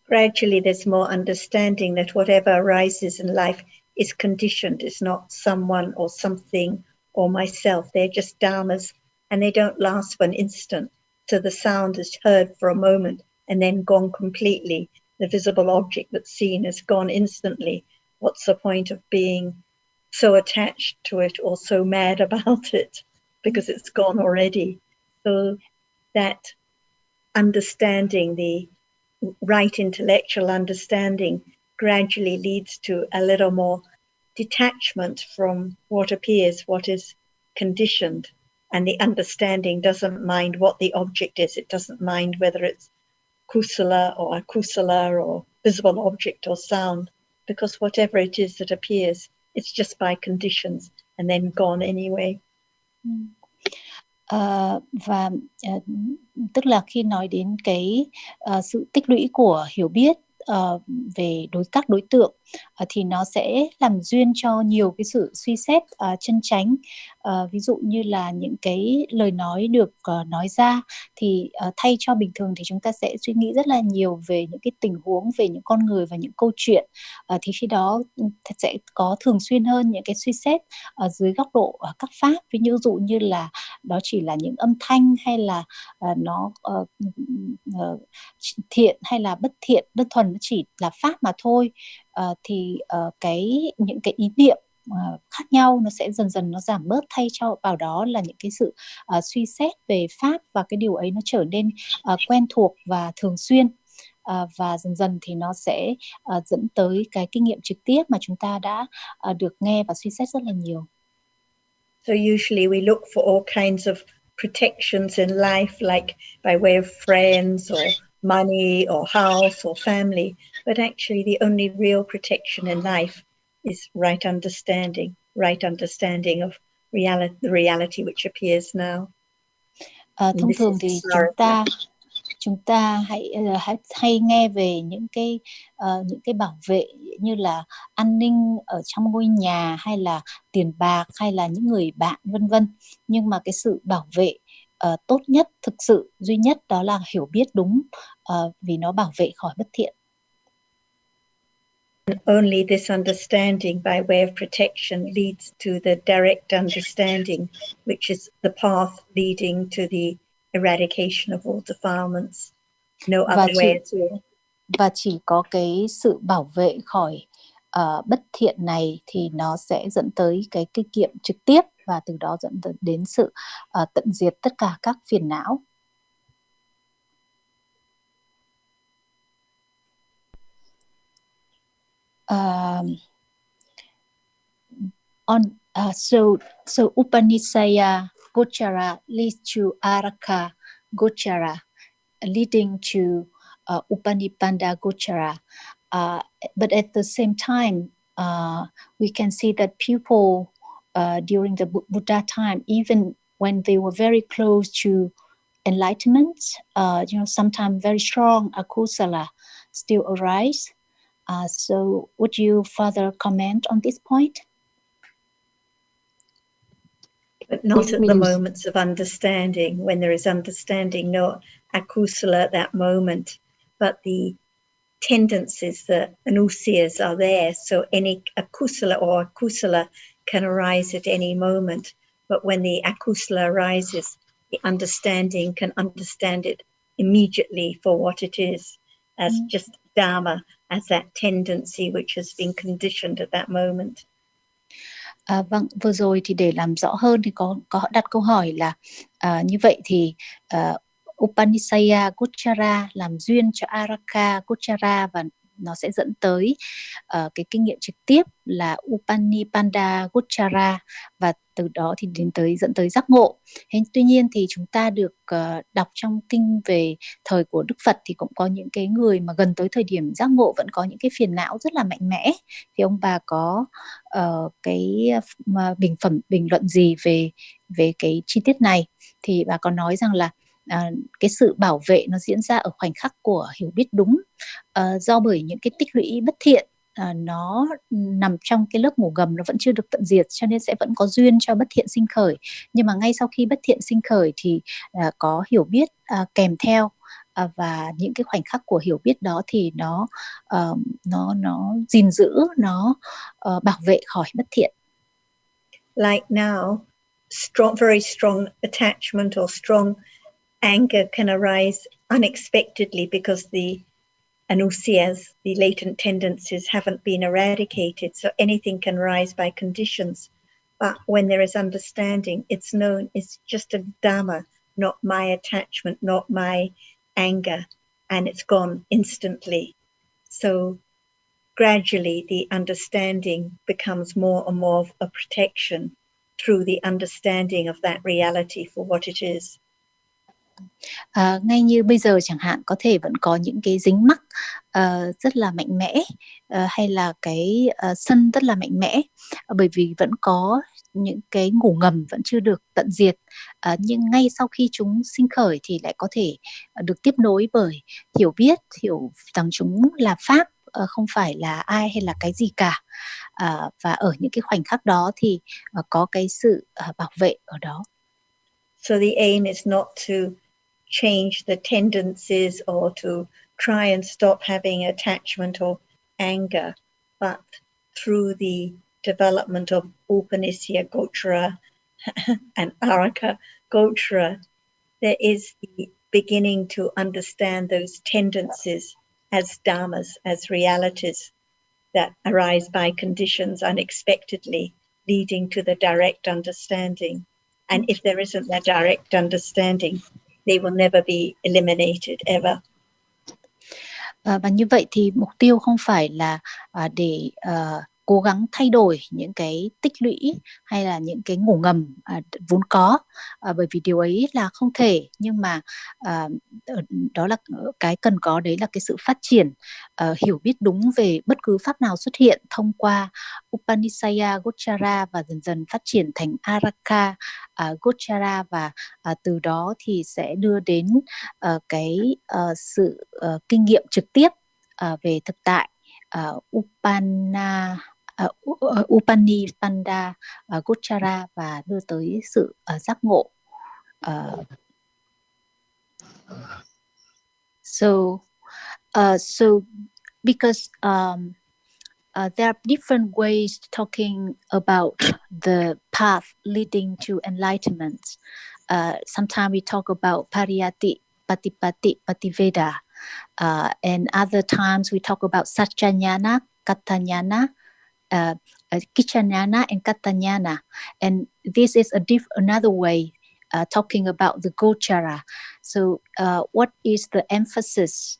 Gradually there's more understanding that whatever arises in life is conditioned. It's not someone or something or myself. They're just dhammas and they don't last for an instant. So the sound is heard for a moment and then gone completely. The visible object that's seen is gone instantly. What's the point of being so attached to it or so mad about it? Because it's gone already. So that understanding, the right intellectual understanding, gradually leads to a little more detachment from what appears, what is conditioned, and the understanding doesn't mind what the object is. It doesn't mind whether it's kusala or akusala or visible object or sound, because whatever it is that appears, it's just by conditions and then gone anyway. Và tức là khi nói đến cái sự tích lũy của hiểu biết về các đối tượng, thì nó sẽ làm duyên cho nhiều cái sự suy xét chân chánh. Ví dụ như là những cái lời nói được nói ra, thì thay cho bình thường thì chúng ta sẽ suy nghĩ rất là nhiều về những cái tình huống, về những con người và những câu chuyện, thì khi đó sẽ có thường xuyên hơn những cái suy xét dưới góc độ các pháp, ví dụ như là đó chỉ là những âm thanh, hay là nó thiện hay là bất thiện, đơn thuần nó chỉ là pháp mà thôi. Thì những cái ý niệm khác nhau nó sẽ dần dần nó giảm bớt, thay cho vào đó là những cái sự suy xét về pháp, và cái điều ấy nó trở nên quen thuộc và thường xuyên, và dần dần thì nó sẽ dẫn tới cái kinh nghiệm trực tiếp mà chúng ta đã được nghe và suy xét rất là nhiều. So usually we look for all kinds of protections in life, like by way of friends or money or house or family, but actually the only real protection in life is right understanding of the reality which appears now. Thông thường thì chúng ta hay nghe về những cái bảo vệ như là an ninh ở trong ngôi nhà, hay là tiền bạc, hay là những người bạn, vân vân. Nhưng mà cái sự bảo vệ tốt nhất, thực sự duy nhất đó là hiểu biết đúng, vì nó bảo vệ khỏi bất thiện. Only this understanding by way of protection leads to the direct understanding, which is the path leading to the eradication of all defilements. No other way at all. Và chỉ có cái sự bảo vệ khỏi bất thiện này thì nó sẽ dẫn tới cái tiết kiệm trực tiếp, và từ đó dẫn đến sự tận diệt tất cả các phiền não. So Upanishaya Gochara leads to Araka Gochara, leading to Upanipanda Gochara. But at the same time, we can see that people during the Buddha time, even when they were very close to enlightenment, sometimes very strong akusala still arise. So would you further comment on this point? But not at the moments of understanding. When there is understanding, no akusala at that moment, but the tendencies, the anusayas are there, so any akusala or akusala can arise at any moment. But when the akusala arises, the understanding can understand it immediately for what it is, as just Dhamma, as that tendency which has been conditioned at that moment. Vâng, vừa rồi thì để làm rõ hơn thì có đặt câu hỏi là như vậy thì Upanishaya Gochara làm duyên cho Araka Gochara, và nó sẽ dẫn tới cái kinh nghiệm trực tiếp là Upanipanda Gochara, và từ đó thì dẫn tới giác ngộ. Tuy nhiên thì chúng ta được đọc trong kinh về thời của Đức Phật thì cũng có những cái người mà gần tới thời điểm giác ngộ vẫn có những cái phiền não rất là mạnh mẽ. Thì ông bà có cái bình luận gì về cái chi tiết này? Thì bà có nói rằng là cái sự bảo vệ nó diễn ra ở khoảnh khắc của hiểu biết đúng, do bởi những cái tích lũy bất thiện nó nằm trong cái lớp ngủ ngầm, nó vẫn chưa được tận diệt, cho nên sẽ vẫn có duyên cho bất thiện sinh khởi. Nhưng mà ngay sau khi bất thiện sinh khởi thì có hiểu biết kèm theo, và những cái khoảnh khắc của hiểu biết đó thì nó gìn giữ, nó bảo vệ khỏi bất thiện. Like now, very strong attachment or strong anger can arise unexpectedly because the anusayas, the latent tendencies, haven't been eradicated, so anything can rise by conditions. But when there is understanding, it's known it's just a Dhamma, not my attachment, not my anger, and it's gone instantly. So gradually the understanding becomes more and more of a protection through the understanding of that reality for what it is. Ngay như bây giờ chẳng hạn, có thể vẫn có những cái dính mắc rất là mạnh mẽ, hay là cái sân rất là mạnh mẽ, bởi vì vẫn có những cái ngủ ngầm vẫn chưa được tận diệt, nhưng ngay sau khi chúng sinh khởi thì lại có thể được tiếp nối bởi hiểu rằng chúng là pháp, không phải là ai hay là cái gì cả, và ở những cái khoảnh khắc đó thì có cái sự bảo vệ ở đó. So the aim is not to change the tendencies or to try and stop having attachment or anger, but through the development of Upanishaya Gochara and Araka Gochara, there is the beginning to understand those tendencies as dhammas, as realities that arise by conditions unexpectedly, leading to the direct understanding. And if there isn't that direct understanding, they will never be eliminated ever. Và như vậy thì mục tiêu không phải là để cố gắng thay đổi những cái tích lũy hay là những cái ngủ ngầm vốn có, bởi vì điều ấy là không thể, nhưng mà đó là cái cần có, đấy là cái sự phát triển hiểu biết đúng về bất cứ pháp nào xuất hiện thông qua Upanishaya Gochara và dần dần phát triển thành Araka Gochara, và từ đó thì sẽ đưa đến cái sự kinh nghiệm trực tiếp về thực tại Upanipanda Gochara, và đưa tới sự giác ngộ. So because there are different ways talking about the path leading to enlightenment. Sometimes we talk about pariyati, patipati, pativeda, and other times we talk about satchanyana, katanyana, kichanyana, and katanyana. And this is another way talking about the Gochara. So what is the emphasis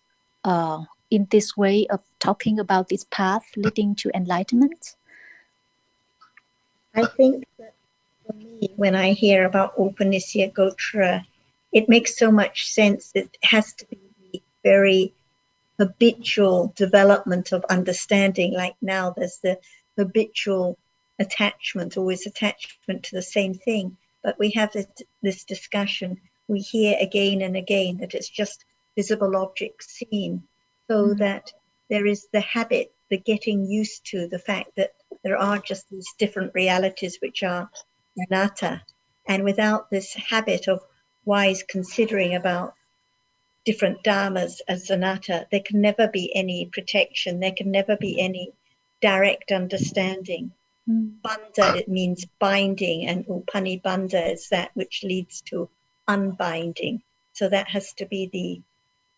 in this way of talking about this path leading to enlightenment? I think that for me, when I hear about Upanishad Gochara, it makes so much sense. It has to be the very habitual development of understanding. Like now there's the habitual attachment, always attachment to the same thing. But we have this discussion, we hear again and again that it's just visible objects seen, so that there is the habit, the getting used to the fact that there are just these different realities which are anatta. And without this habit of wise considering about different dharmas as anatta, there can never be any protection, there can never be any direct understanding. Bandha, it means binding, and upanibandha is that which leads to unbinding. So that has to be the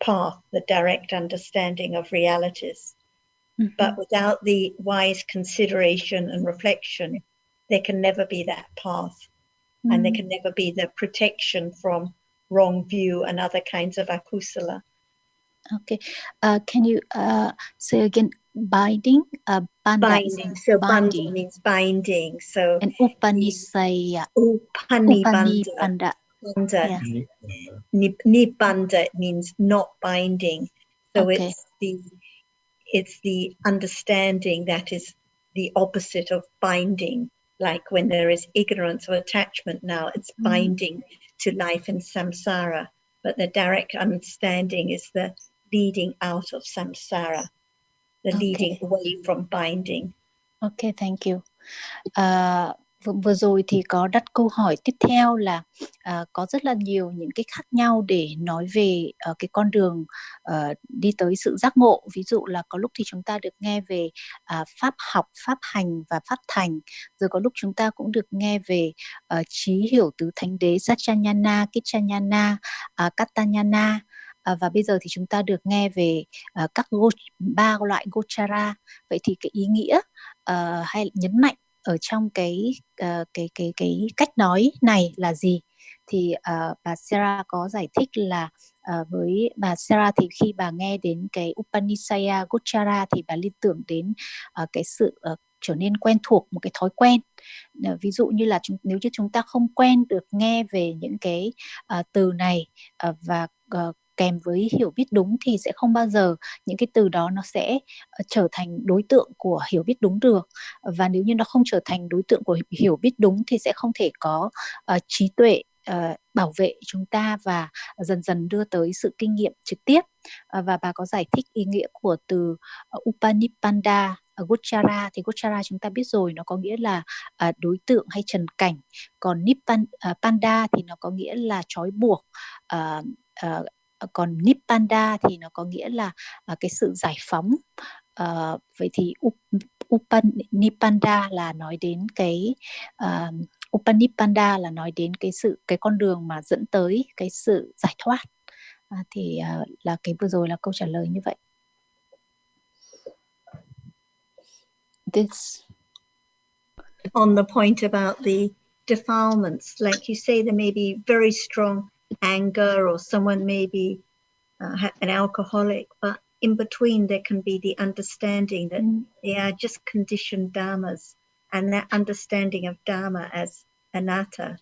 path, the direct understanding of realities. But without the wise consideration and reflection, there can never be that path, and there can never be the protection from wrong view and other kinds of akusala. Okay. Can you say again, binding? Binding. So bandha means binding. So and Upanishaya. Upanibandha. Yeah. Nibandha means not binding. So okay. it's the understanding that is the opposite of binding. Like when there is ignorance or attachment now, it's binding to life in samsara. But the direct understanding is the leading out of samsara, the leading away from binding. Okay, thank you. Vừa rồi thì có đặt câu hỏi tiếp theo là có rất là nhiều những cái khác nhau để nói về cái con đường đi tới sự giác ngộ. Ví dụ là có lúc thì chúng ta được nghe về pháp học, pháp hành và pháp thành. Rồi có lúc chúng ta cũng được nghe về trí hiểu tứ thánh đế Satchanyana, Kichanyana, Katanyana. Và bây giờ thì chúng ta được nghe về ba loại Gochara. Vậy thì cái ý nghĩa hay nhấn mạnh ở trong cái cách nói này là gì? Thì bà Sarah có giải thích là với bà Sarah thì khi bà nghe đến cái Upanishaya Gochara thì bà liên tưởng đến cái sự trở nên quen thuộc, một cái thói quen. Ví dụ như là nếu như chúng ta không quen được nghe về những cái từ này và kèm với hiểu biết đúng thì sẽ không bao giờ những cái từ đó nó sẽ trở thành đối tượng của hiểu biết đúng được. Và nếu như nó không trở thành đối tượng của hiểu biết đúng thì sẽ không thể có trí tuệ bảo vệ chúng ta và dần dần đưa tới sự kinh nghiệm trực tiếp. Và bà có giải thích ý nghĩa của từ Upanipanda Gochara. Thì Gochara chúng ta biết rồi, nó có nghĩa là đối tượng hay trần cảnh. Còn Panda thì nó có nghĩa là trói buộc. Còn Nibbanda thì nó có nghĩa là cái sự giải phóng. Vậy thì Upanipanda là nói đến cái Upanipanda là nói đến cái con đường mà dẫn tới cái sự giải thoát. Thì là cái vừa rồi là câu trả lời như vậy. This on the point about the defilements, like you say, there may be very strong anger, or someone may be an alcoholic, but in between there can be the understanding that they are just conditioned dharmas, and that understanding of dharma as anatta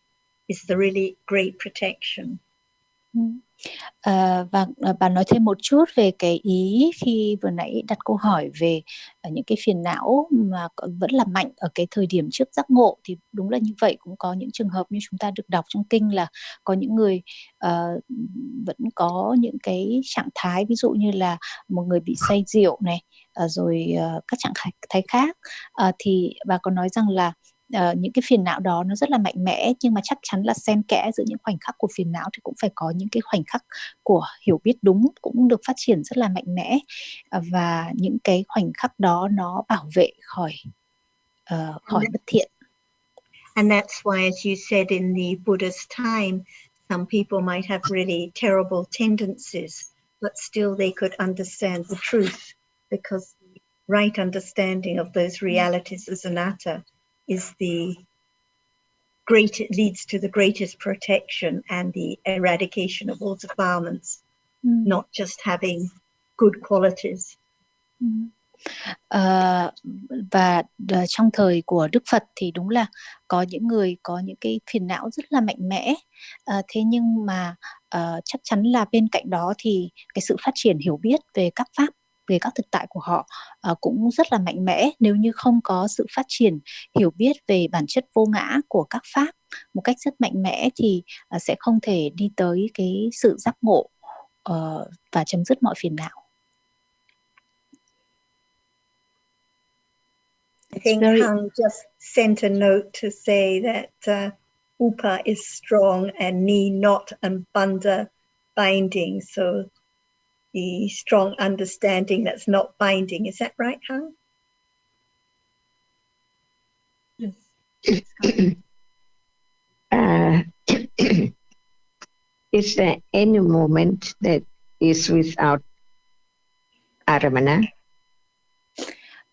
is the really great protection. Và bà nói thêm một chút về cái ý khi vừa nãy đặt câu hỏi về những cái phiền não mà vẫn là mạnh ở cái thời điểm trước giác ngộ. Thì đúng là như vậy, cũng có những trường hợp như chúng ta được đọc trong kinh là có những người vẫn có những cái trạng thái, ví dụ như là một người bị say rượu này, rồi các trạng thái khác. Thì bà có nói rằng là những cái phiền não đó nó rất là mạnh mẽ, nhưng mà chắc chắn là xen kẽ giữa những khoảnh khắc của phiền não thì cũng phải có những cái khoảnh khắc của hiểu biết đúng cũng được phát triển rất là mạnh mẽ, và những cái khoảnh khắc đó nó bảo vệ khỏi bất thiện. And that's why, as you said, in the Buddha's time, some people might have really terrible tendencies, but still they could understand the truth, because the right understanding of those realities as anatta is leads to the greatest protection and the eradication of all defilements, not just having good qualities. Và trong thời của Đức Phật thì đúng là có những người có những cái phiền não rất là mạnh mẽ, thế nhưng mà chắc chắn là bên cạnh đó thì cái sự phát triển hiểu biết về các pháp, về các thực tại của họ cũng rất là mạnh mẽ. Nếu như không có sự phát triển hiểu biết về bản chất vô ngã của các pháp một cách rất mạnh mẽ thì sẽ không thể đi tới cái sự giác ngộ và chấm dứt mọi phiền não. I think Hằng just sent a note to say that upa is strong and ni not and bandha binding. So the strong understanding that's not binding. Is that right, Hằng? Is there any moment that is without aramana?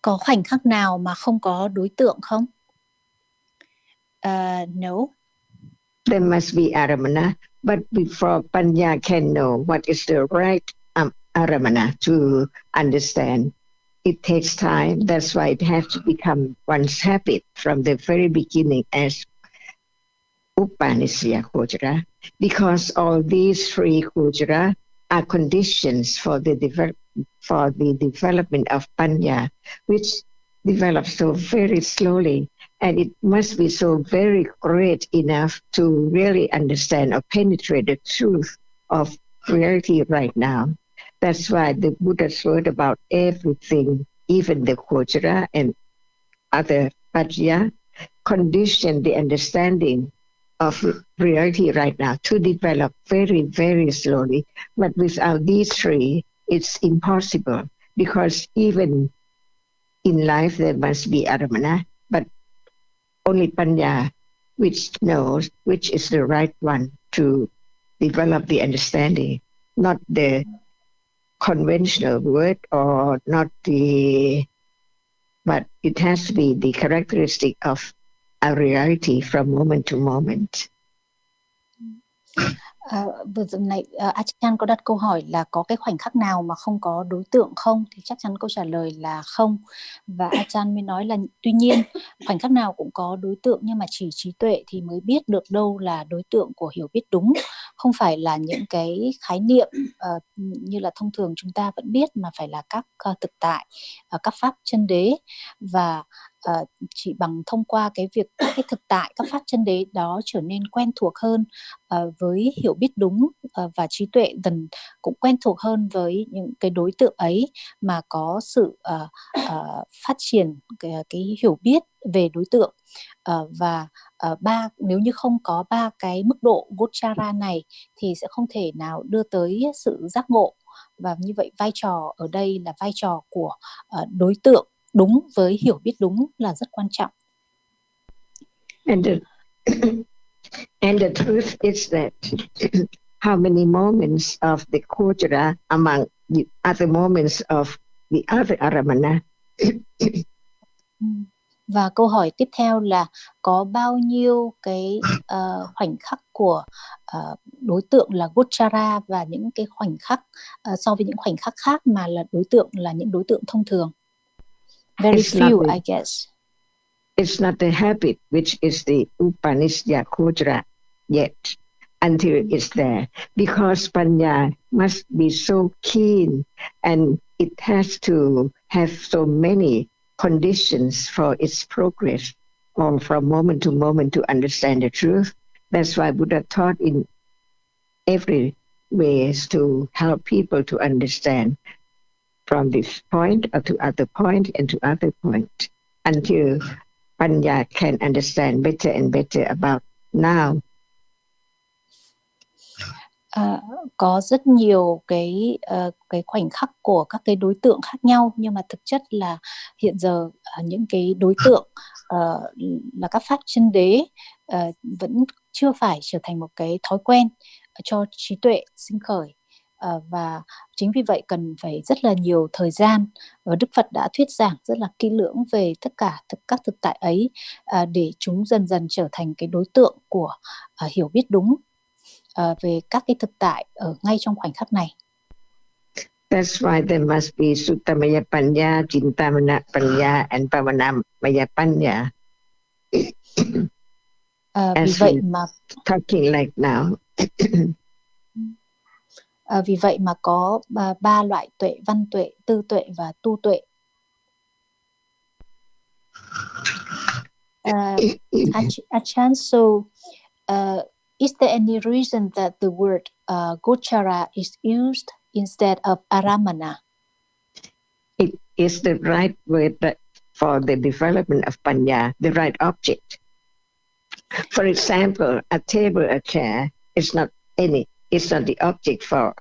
Có khoảnh khắc nào mà không có đối tượng không? No. There must be aramana, but before panya can know what is the right aramana to understand, it takes time. That's why it has to become one's habit from the very beginning as Upanishya Kojara, because all these three Kojara are conditions for the development of panya, which develops so very slowly, and it must be so very great enough to really understand or penetrate the truth of reality right now. That's why the Buddha's word about everything, even the Kojara and other panya, condition the understanding of reality right now to develop very, very slowly. But without these three, it's impossible, because even in life there must be aramana, but only panya which knows which is the right one to develop the understanding, not the conventional word or not but it has to be the characteristic of a reality from moment to moment. Vừa rồi này Ajahn có đặt câu hỏi là có cái khoảnh khắc nào mà không có đối tượng không, thì chắc chắn câu trả lời là không. Và Ajahn mới nói là tuy nhiên khoảnh khắc nào cũng có đối tượng, nhưng mà chỉ trí tuệ thì mới biết được đâu là đối tượng của hiểu biết đúng, không phải là những cái khái niệm như là thông thường chúng ta vẫn biết, mà phải là các thực tại, các pháp chân đế. Và chỉ bằng thông qua cái việc các cái thực tại, các pháp chân đế đó trở nên quen thuộc hơn với hiểu biết đúng, và trí tuệ dần cũng quen thuộc hơn với những cái đối tượng ấy, mà có sự phát triển cái hiểu biết về đối tượng. Và nếu như không có ba cái mức độ Gochara này thì sẽ không thể nào đưa tới sự giác ngộ. Và như vậy vai trò ở đây là vai trò của đối tượng đúng với hiểu biết đúng là rất quan trọng. And the truth is that how many moments of the Kojara among the other moments of the other aramana. Và câu hỏi tiếp theo là có bao nhiêu cái khoảnh khắc của đối tượng là Gochara và những cái khoảnh khắc so với những khoảnh khắc khác mà là đối tượng là những đối tượng thông thường. Very few, I guess. It's not the habit which is the Upanishya Kojra yet until it's there, because Panya must be so keen and it has to have so many conditions for its progress, or from moment to moment to understand the truth. That's why Buddha taught in every ways to help people to understand from this point to other point and to other point until Panya can understand better and better about now. Có rất nhiều cái khoảnh khắc của các cái đối tượng khác nhau, nhưng mà thực chất là hiện giờ những cái đối tượng là các pháp chân đế vẫn chưa phải trở thành một cái thói quen cho trí tuệ sinh khởi, và chính vì vậy cần phải rất là nhiều thời gian, và Đức Phật đã thuyết giảng rất là kỹ lưỡng về tất cả các thực tại ấy để chúng dần dần trở thành cái đối tượng của hiểu biết đúng về các cái thực tại ở ngay trong khoảnh khắc này. That's why there must be Suttamaya Panya, Chintamana Panya and Pavanamaya Panya. Vì vậy mà talking like now. Vì vậy mà có 3 loại tuệ: văn tuệ, tư tuệ và tu tuệ. Ajahn, so is there any reason that the word Gochara is used instead of Aramana? It is the right word for the development of Panya, the right object. For example, a table, a chair is not the object for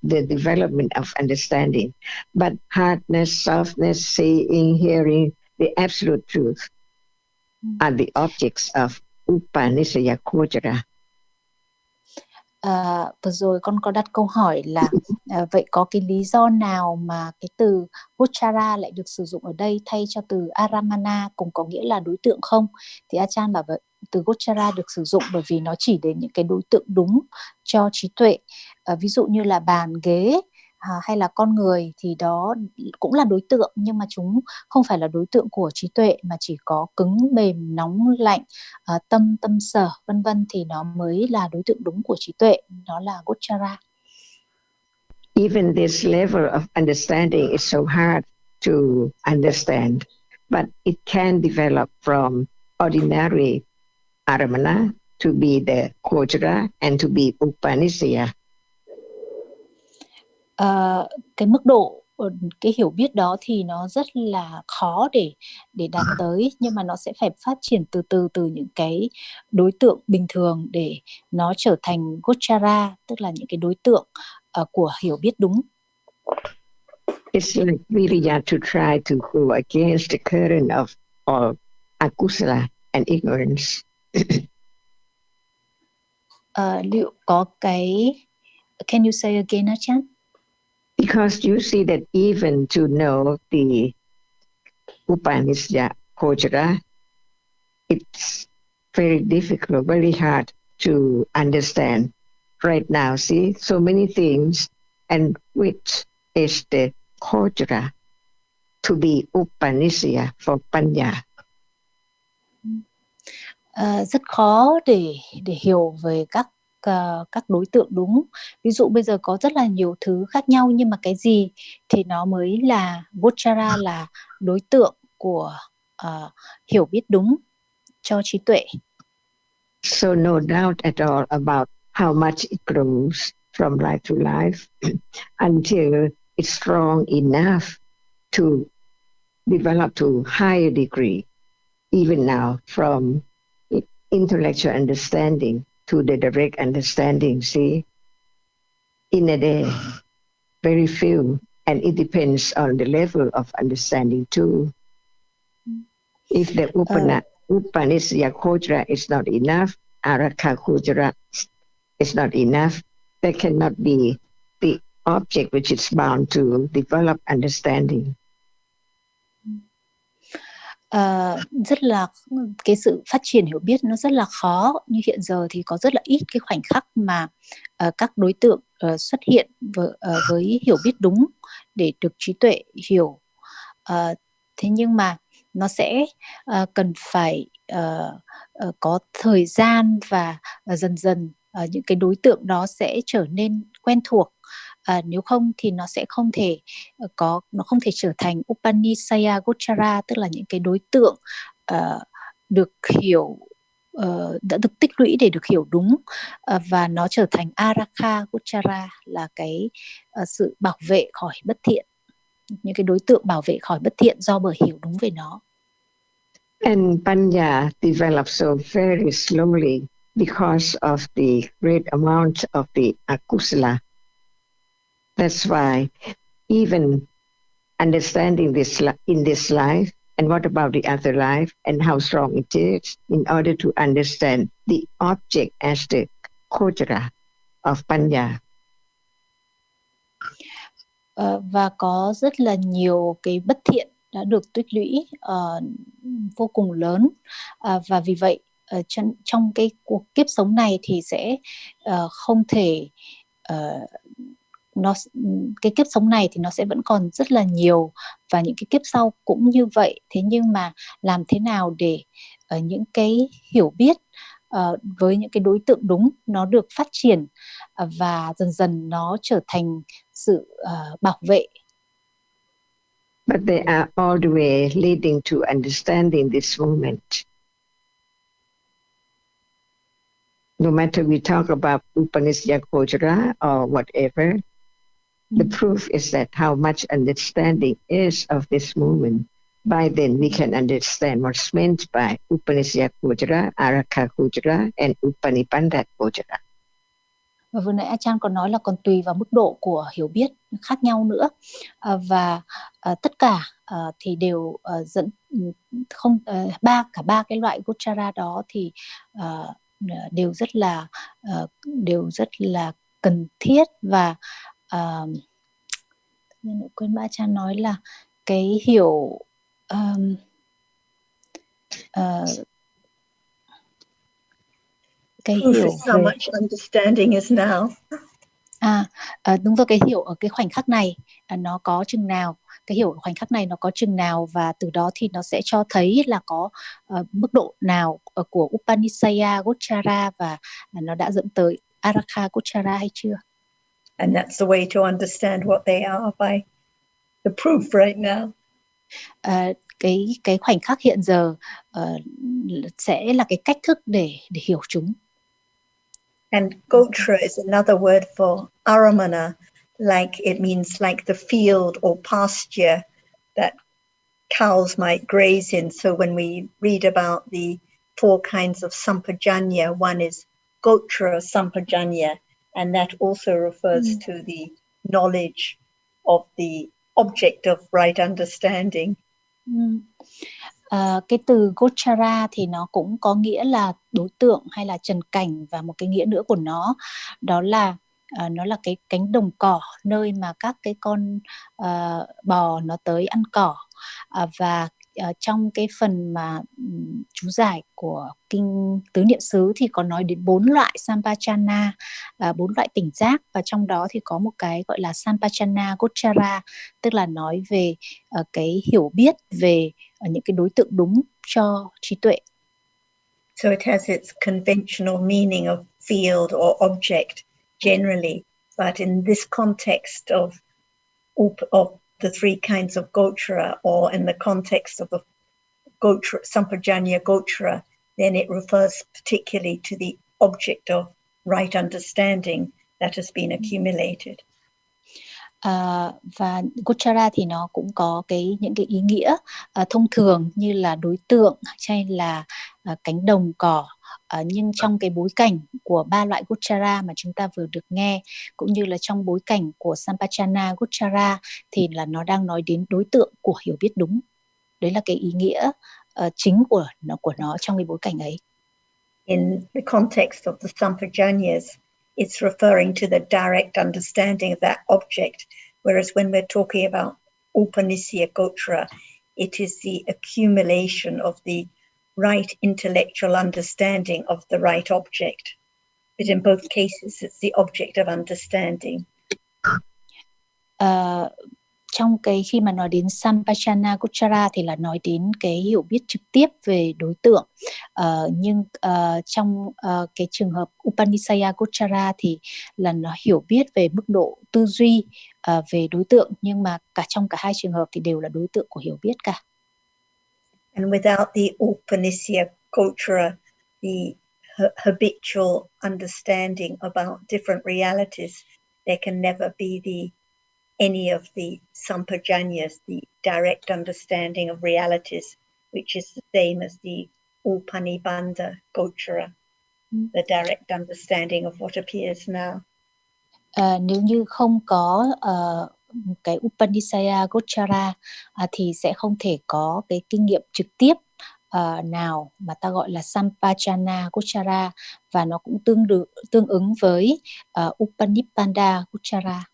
the development of understanding, but hardness, softness, seeing, hearing, the absolute truth are the objects of Upanishya Kojara. Vừa rồi con có đặt câu hỏi là vậy có cái lý do nào mà cái từ Gochara lại được sử dụng ở đây thay cho từ Aramana cùng có nghĩa là đối tượng không? Thì Ajahn bảo vậy, từ Gochara được sử dụng bởi vì nó chỉ đến những cái đối tượng đúng cho trí tuệ, ví dụ như là bàn, ghế hay là con người thì đó cũng là đối tượng, nhưng mà chúng không phải là đối tượng của trí tuệ, mà chỉ có cứng, mềm, nóng, lạnh, tâm sở vân vân thì nó mới là đối tượng đúng của trí tuệ, đó là Gochara. Even this level of understanding is so hard to understand, but it can develop from ordinary Aramana to be the Kojara and to be Upanishya. Cái mức độ cái hiểu biết đó thì nó rất là khó để đạt tới, nhưng mà nó sẽ phải phát triển từ những cái đối tượng bình thường để nó trở thành Gochara, tức là những cái đối tượng của hiểu biết đúng. It's like Viriya to try to go against the current of all akusala and ignorance. Liệu có cái can you say again, Ajahn? Because you see that even to know the Upanishya Kojara, it's very difficult, very hard to understand. Right now, see, so many things, and which is the Kojara to be Upanishya for Panya. Rất khó để hiểu về các đối tượng đúng. Ví dụ bây giờ có rất là nhiều thứ khác nhau, nhưng mà cái gì thì nó mới là Gochara, là đối tượng của hiểu biết đúng cho trí tuệ. So no doubt at all about how much it grows from life to life until it's strong enough to develop to higher degree, even now from intellectual understanding to the direct understanding, see, in a day, very few, and it depends on the level of understanding too. If the Upanishya Kojara is not enough, Araka Kojara is not enough, there cannot be the object which is bound to develop understanding. rất là cái sự phát triển hiểu biết nó rất là khó. Như hiện giờ thì có rất là ít cái khoảnh khắc mà các đối tượng xuất hiện với hiểu biết đúng để được trí tuệ hiểu. Thế nhưng mà nó sẽ cần phải có thời gian và dần dần những cái đối tượng đó sẽ trở nên quen thuộc. Nếu không thì nó sẽ không thể nó không thể trở thành Upanishaya Gochara, tức là những cái đối tượng được hiểu, đã được tích lũy để được hiểu đúng, và nó trở thành Araka Gochara, là cái sự bảo vệ khỏi bất thiện, những cái đối tượng bảo vệ khỏi bất thiện do bởi hiểu đúng về nó. And Panya develops so very slowly because of the great amount of the akusala. That's why even understanding this in this life, and what about the other life, and how strong it is, in order to understand the object as the kojara of Panya. Và có rất là nhiều cái bất thiện đã được tích lũy vô cùng lớn, và vì vậy trong cái cuộc kiếp sống này thì sẽ không thể cái kiếp sống này thì nó sẽ vẫn còn rất là nhiều, và những cái kiếp sau cũng như vậy. Thế nhưng mà làm thế nào để những cái hiểu biết với những cái đối tượng đúng nó được phát triển, và dần dần nó trở thành sự bảo vệ. But they are all the way leading to understanding this moment. No matter we talk about Upanishad Kojara or whatever, the proof is that how much understanding is of this moment. By then we can understand what's meant by Upanishad Kojara, Araka Kojara, and Upanipanda Kojara. Và vừa nãy Ajahn còn nói là còn tùy vào mức độ của hiểu biết khác nhau nữa, và tất cả thì đều dẫn không cả ba cái loại Gochara đó thì đều rất là cần thiết. Và quên ba Ajahn nói là cái hiểu cái hiểu how much understanding is now. Đúng rồi, cái hiểu ở cái khoảnh khắc này nó có chừng nào, cái hiểu ở khoảnh khắc này nó có chừng nào, và từ đó thì nó sẽ cho thấy là có mức độ nào của Upanishaya Gochara, và nó đã dẫn tới Araka Gochara hay chưa. And that's the way to understand what they are, by the proof right now. Cái khoảnh khắc hiện giờ sẽ là cái cách thức để hiểu chúng. And Gotra is another word for aramana, like it means like the field or pasture that cows might graze in. So when we read about the 4 kinds of sampajanya, one is Gotra sampajanya, and that also refers to the knowledge of the object of right understanding. Cái từ Gochara thì nó cũng có nghĩa là đối tượng hay là trần cảnh, và một cái nghĩa nữa của nó đó là nó là cái cánh đồng cỏ, nơi mà các cái con bò nó tới ăn cỏ. Và trong cái phần mà chú giải của kinh Tứ Niệm xứ thì có nói đến 4 loại Sampajana, 4 loại tỉnh giác, và trong đó thì có một cái gọi là Sampajana Gochara, tức là nói về cái hiểu biết về những cái đối tượng đúng cho trí tuệ. So it has its conventional meaning of field or object generally, but in this context of the 3 kinds of Gochara, or in the context of the Gochara, Sampajanya Gochara, then it refers particularly to the object of right understanding that has been accumulated. Và Gochara thì nó cũng có những cái ý nghĩa thông thường như là đối tượng hay là cánh đồng cỏ, nhưng trong cái bối cảnh của 3 loại Gochara mà chúng ta vừa được nghe, cũng như là trong bối cảnh của Sampajana Gochara, thì là nó đang nói đến đối tượng của hiểu biết đúng. Đấy là cái ý nghĩa chính của nó trong cái bối cảnh ấy. In the context of the Sampajanyas, it's referring to the direct understanding of that object, whereas when we're talking about Upanishad Gochara, it is the accumulation of the right intellectual understanding of the right object. But in both cases, it's the object of understanding. Trong khi mà nói đến Sampajana Gochara thì là nói đến cái hiểu biết trực tiếp về đối tượng. Nhưng trong cái trường hợp Upanishaya Gochara thì là nó hiểu biết về mức độ tư duy về đối tượng, nhưng mà trong cả hai trường hợp thì đều là đối tượng của hiểu biết cả. And without the Upanishaya Gochara, the habitual understanding about different realities, there can never be any of the sampajanyas, the direct understanding of realities, which is the same as the Upanibandha Gochara, the direct understanding of what appears now. Nếu như không có cái Upanishaya Gochara thì sẽ không thể có cái kinh nghiệm trực tiếp nào mà ta gọi là Sampajana Gochara, và nó cũng tương ứng với Upanibandha Gochara.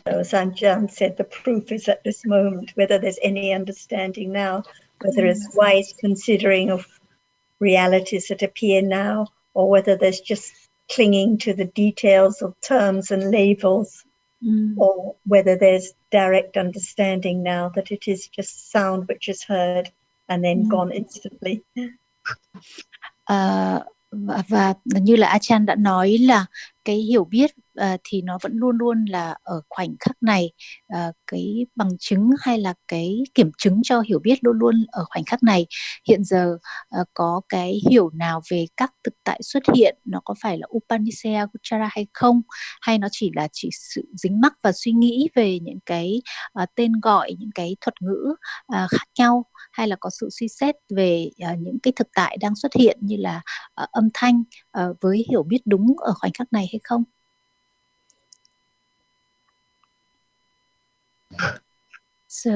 So Ajahn said the proof is at this moment, whether there's any understanding now, whether it's wise considering of realities that appear now, or whether there's just clinging to the details of terms and labels, or whether there's direct understanding now that it is just sound which is heard and then gone instantly. Và như là Ajahn đã nói là cái hiểu biết thì nó vẫn luôn luôn là ở khoảnh khắc này, cái bằng chứng hay là cái kiểm chứng cho hiểu biết luôn luôn ở khoảnh khắc này. Hiện giờ có cái hiểu nào về các thực tại xuất hiện, nó có phải là Upanishaya Gochara hay không, hay nó chỉ là sự dính mắc và suy nghĩ về những cái tên gọi, những cái thuật ngữ khác nhau, hay là có sự suy xét về những cái thực tại đang xuất hiện như là âm thanh với hiểu biết đúng ở khoảnh khắc này hay không? So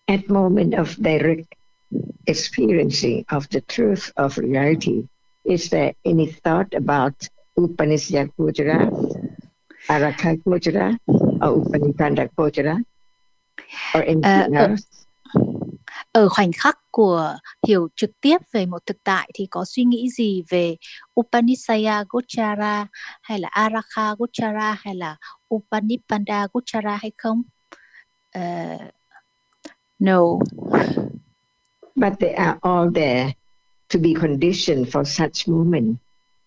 at moment of direct experiencing of the truth of reality, is there any thought about Upanishad Gochara, Araka Gochara, or Upanishad Gochara, or anything else? Ở khoảnh khắc của hiểu trực tiếp về một thực tại thì có suy nghĩ gì về Upanishaya Gochara hay là Araka Gochara hay là Upanibandha Gochara hay không? No. But they are all there to be conditioned for such moment.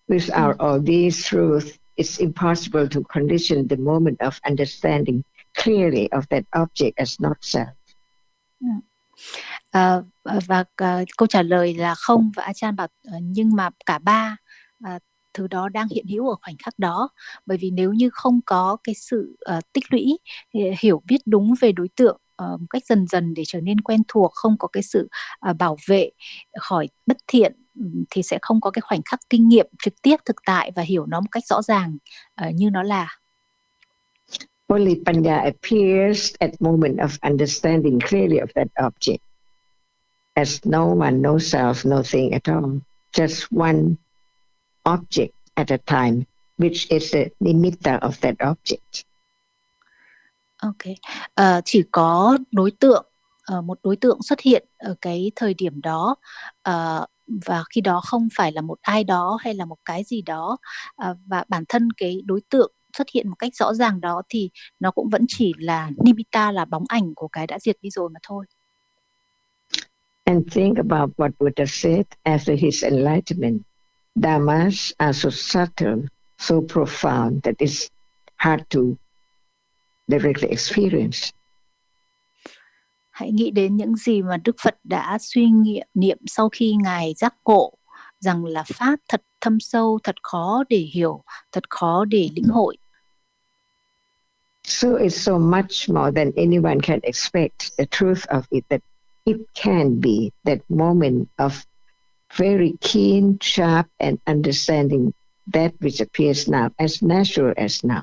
Without all these truths, it's impossible to condition the moment of understanding clearly of that object as not self. Và câu trả lời là không, và Ajahn bảo nhưng mà cả ba thứ đó đang hiện hữu ở khoảnh khắc đó, bởi vì nếu như không có cái sự tích lũy hiểu biết đúng về đối tượng một cách dần dần để trở nên quen thuộc, không có cái sự bảo vệ khỏi bất thiện, thì sẽ không có cái khoảnh khắc kinh nghiệm trực tiếp thực tại và hiểu nó một cách rõ ràng như nó là. Only Panya appears at moment of understanding clearly of that object as no one, no self, no thing at all. Just one object at a time, which is the nimitta of that object. Okay. Chỉ có đối tượng, một đối tượng xuất hiện ở cái thời điểm đó, và khi đó không phải là một ai đó hay là một cái gì đó, và bản thân cái đối tượng xuất hiện một cách rõ ràng đó thì nó cũng vẫn chỉ là nimitta, là bóng ảnh của cái đã diệt đi rồi mà thôi. And think about what Buddha said after his enlightenment. Dhammas are so subtle, so profound that it's hard to directly experience. Hãy nghĩ đến những gì mà Đức Phật đã suy niệm sau khi Ngài giác ngộ, rằng là Pháp thật thâm sâu, thật khó để hiểu, thật khó để lĩnh hội. So it's so much more than anyone can expect, the truth of it, that it can be that moment of very keen, sharp and understanding that which appears now as natural as now.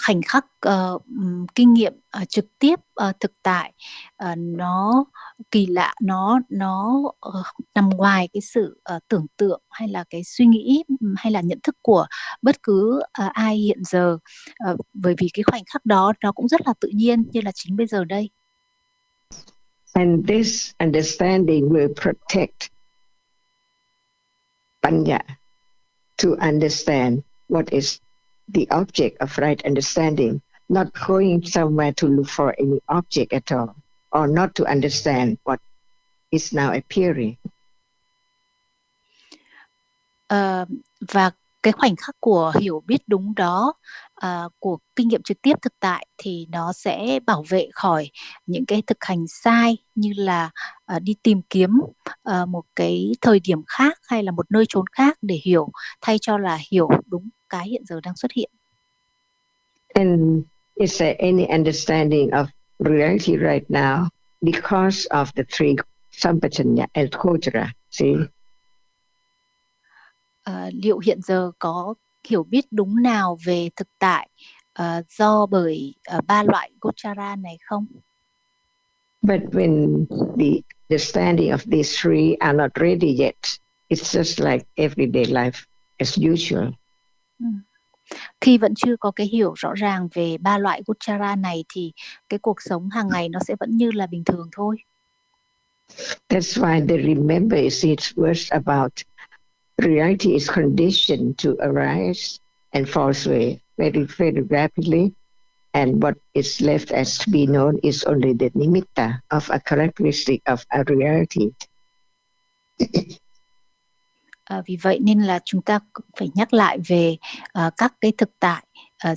khoảnh khắc kinh nghiệm trực tiếp thực tại, nó kỳ lạ, nó nằm ngoài cái sự tưởng tượng hay là cái suy nghĩ hay là nhận thức của bất cứ ai hiện giờ, bởi vì cái khoảnh khắc đó nó cũng rất là tự nhiên như là chính bây giờ đây. And this understanding will protect Panya to understand what is the object of right understanding, not going somewhere to look for any object at all, or not to understand what is now appearing. Và cái khoảnh khắc của hiểu biết đúng đó, của kinh nghiệm trực tiếp thực tại, thì nó sẽ bảo vệ khỏi những cái thực hành sai như là đi tìm kiếm một cái thời điểm khác hay là một nơi chốn khác để hiểu, thay cho là hiểu đúng cái hiện giờ đang xuất hiện. And is there any understanding of reality right now because of the three Sampajanya and Kojara? See? Liệu hiện giờ có hiểu biết đúng nào về thực tại do bởi ba loại Gochara này không? But when the understanding of these three are not ready yet, it's just like everyday life as usual. Khi vẫn chưa có cái hiểu rõ ràng về ba loại Gochara này thì cái cuộc sống hàng ngày nó sẽ vẫn như là bình thường thôi. That's why the remember is its words about reality is conditioned to arise and fall away very, very rapidly. And what is left as to be known is only the nimitta of a characteristic of a reality. Vì vậy nên là chúng ta phải nhắc lại về các cái thực tại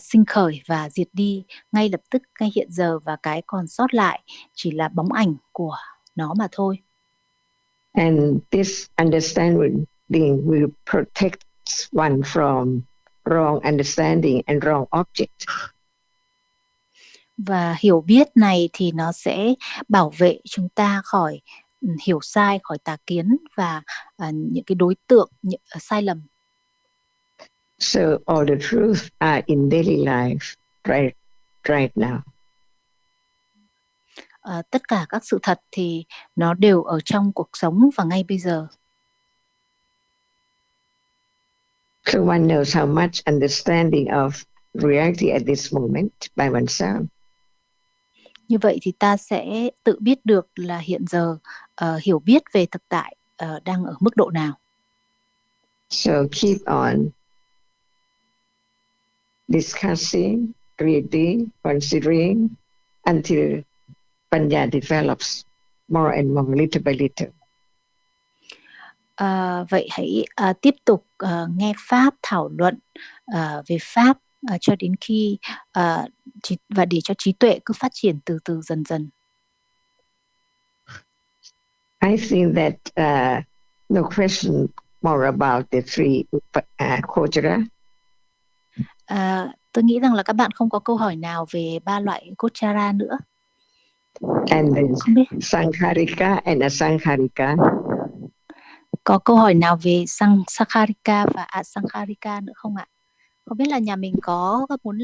sinh khởi và diệt đi ngay lập tức, ngay hiện giờ, và cái còn sót lại chỉ là bóng ảnh của nó mà thôi. And this understanding will protect one from wrong understanding and wrong object. Và hiểu biết này thì nó sẽ bảo vệ chúng ta khỏi hiểu sai, khỏi tà kiến và những cái đối tượng sai lầm. So all the truths are in daily life right now. Tất cả các sự thật thì nó đều ở trong cuộc sống và ngay bây giờ. So one knows how much understanding of reality at this moment by oneself. Như vậy thì ta sẽ tự biết được là hiện giờ hiểu biết về thực tại đang ở mức độ nào. So keep on discussing, reading, considering until Panya develops more and more little by little. Vậy hãy tiếp tục nghe Pháp, thảo luận về Pháp cho đến khi và để cho trí tuệ cứ phát triển từ từ dần dần. I think that no question more about the three Kojara. Tôi nghĩ rằng là các bạn không có câu hỏi nào về ba loại Gochara nữa. And then Sankharika and Asankharika. Có câu hỏi nào về Sankharika và Asankharika nữa không ạ? Không biết là nhà mình có muốn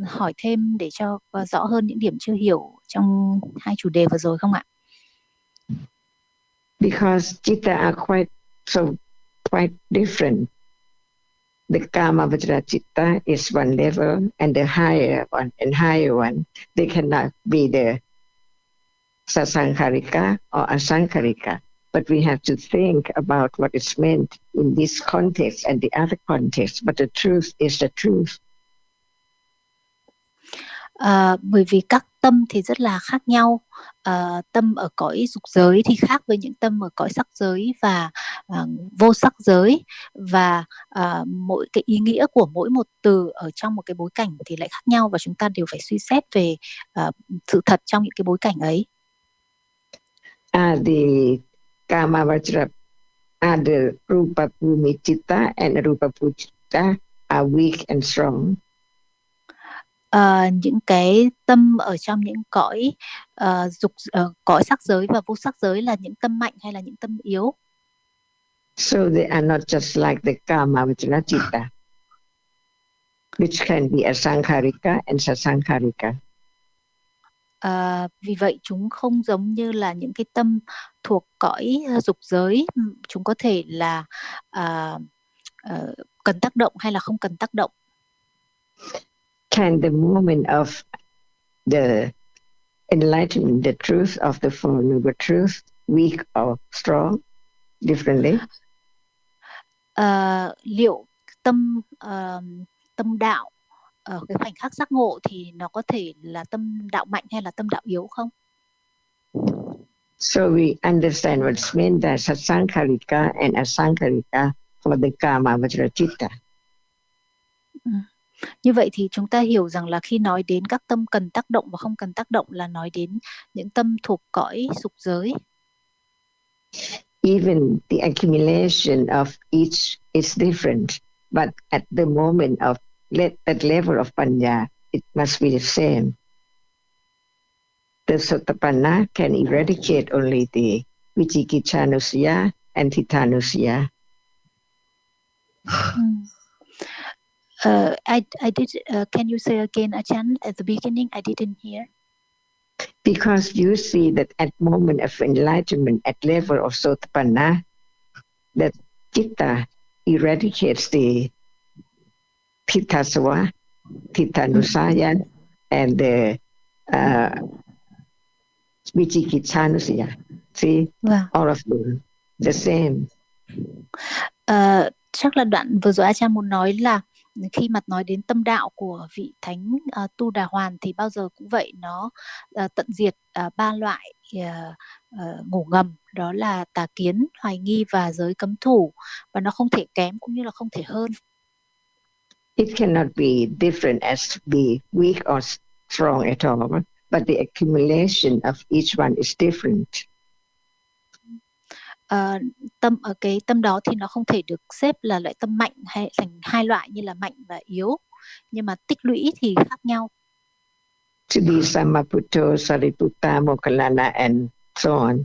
hỏi thêm để cho rõ hơn những điểm chưa hiểu trong hai chủ đề vừa rồi không ạ? Because citta are quite different. The Kama Vajra Citta is one level, and the higher one and higher one, they cannot be the Sasankharika or Asankharika. But we have to think about what is meant in this context and the other context. But the truth is the truth. Bởi vì các tâm thì rất là khác nhau. Tâm ở cõi dục giới thì khác với những tâm ở cõi sắc giới và vô sắc giới, và mỗi cái ý nghĩa của mỗi một từ ở trong một cái bối cảnh thì lại khác nhau, và chúng ta đều phải suy xét về sự thật trong những cái bối cảnh ấy. The Kama Vajra, the Rupa Bhumi Citta and Rupa Bhumi Citta are weak and strong. Những cái tâm ở trong những cõi cõi sắc giới và vô sắc giới là những tâm mạnh hay là những tâm yếu? So they are not just like the Kama Vajra Citta. which can be asankharika and sasankharika. Vì vậy chúng không giống như là những cái tâm thuộc cõi dục giới, chúng có thể là cần tác động hay là không cần tác động. Can the moment of the enlightenment, the truth of the Four Noble Truths, weak or strong, differently? Liệu tâm đạo ở cái khoảnh khắc giác ngộ thì nó có thể là tâm đạo mạnh hay là tâm đạo yếu không? So we understand what's meant by sasankharika and asankharika for the kama vajracitta. Như vậy thì chúng ta hiểu rằng là khi nói đến các tâm cần tác động và không cần tác động là nói đến những tâm thuộc cõi dục giới. Even the accumulation of each is different, but at the moment of that level of panya, it must be the same. The Sotapanna can eradicate only the Vicikichanusya and Tithanusya. I did. Can you say again, Ajahn? At the beginning, I didn't hear. Because you see that at moment of enlightenment, at level of Sotapanna, that Chitta eradicates the Tithasawa, Tithanusaya, and the Vicikichanusya. See, all of them the same. Chắc là đoạn vừa rồi Ajahn muốn nói là khi mà nói đến tâm đạo của vị thánh Tu Đà Hoàn thì bao giờ cũng vậy, nó tận diệt ba loại ngủ ngầm, đó là tà kiến, hoài nghi và giới cấm thủ, và nó không thể kém cũng như là không thể hơn. It cannot be different as be weak or strong at all, but the accumulation of each one is different. Tâm ở cái tâm đó thì nó không thể được xếp là loại tâm mạnh hay thành hai loại như là mạnh và yếu, nhưng mà tích lũy thì khác nhau. To be Samaputto, Sariputta, Mokkallana and so on.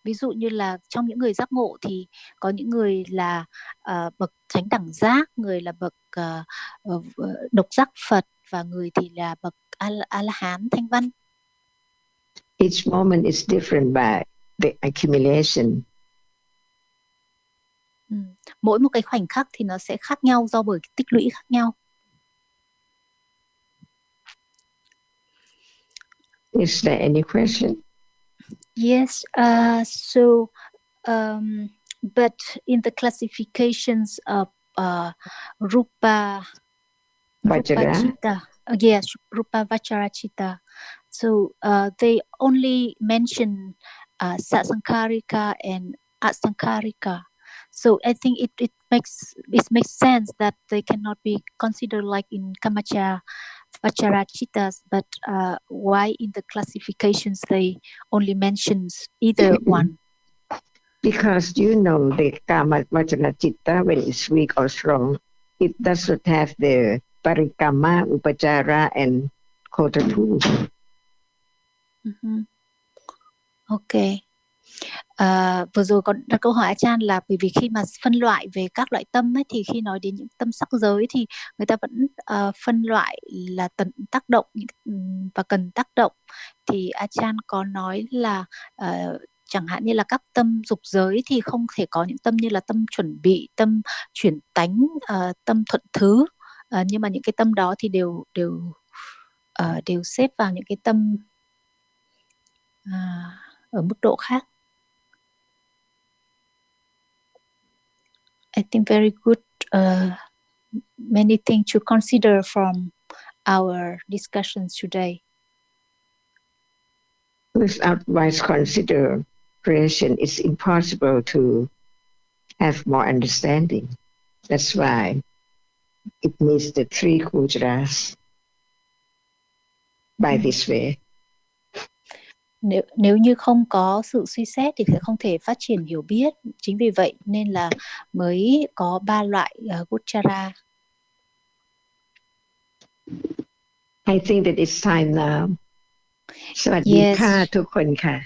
Ví dụ như là trong những người giác ngộ thì có những người là bậc chánh đẳng giác, người là bậc độc giác Phật, và người thì là bậc A-la-hán thanh văn. Each moment is different by the accumulation. Mỗi một cái khoảnh khắc thì nó sẽ khác nhau do bởi tích lũy khác nhau. Is there any question? Yes, but in the classifications of Rupa Chitta, yes, Rupa Vachara Chitta, so they only mention Sasankharika and Asankharika. So I think it makes sense that they cannot be considered like in Kamacha Vacharachittas, but why in the classifications they only mentions either one? Because you know the Kama Vacharachitta, when it's weak or strong, it does not have the Parikama, Upachara and Kotatu. Okay. Vừa rồi còn đặt câu hỏi Ajahn là bởi vì khi mà phân loại về các loại tâm ấy, thì khi nói đến những tâm sắc giới thì người ta vẫn phân loại là tác động và cần tác động, thì Ajahn có nói là chẳng hạn như là các tâm dục giới thì không thể có những tâm như là tâm chuẩn bị, tâm chuyển tánh, tâm thuận thứ, nhưng mà những cái tâm đó thì đều xếp vào những cái tâm ở mức độ khác. I think very good, many things to consider from our discussions today. Without wise consideration, it's impossible to have more understanding. That's why it needs the three kujras by this way. Nếu như không có sự suy xét thì không thể phát triển hiểu biết. Chính vì vậy nên là mới có ba loại Guchara. I think that it's time now. Swadika to Konka.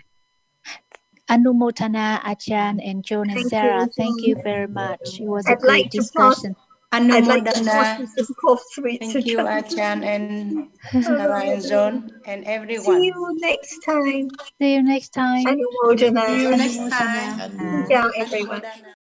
Anumotana, Ajahn and Joan and Sarah, thank you very much. It was a great discussion. I'd like to Anumodana. offer some coffee. Thank you, Ajahn and Sarah and John and See everyone. you next time. See you next time. Anumodana. See you next time. Xin chào everyone. Anumodana.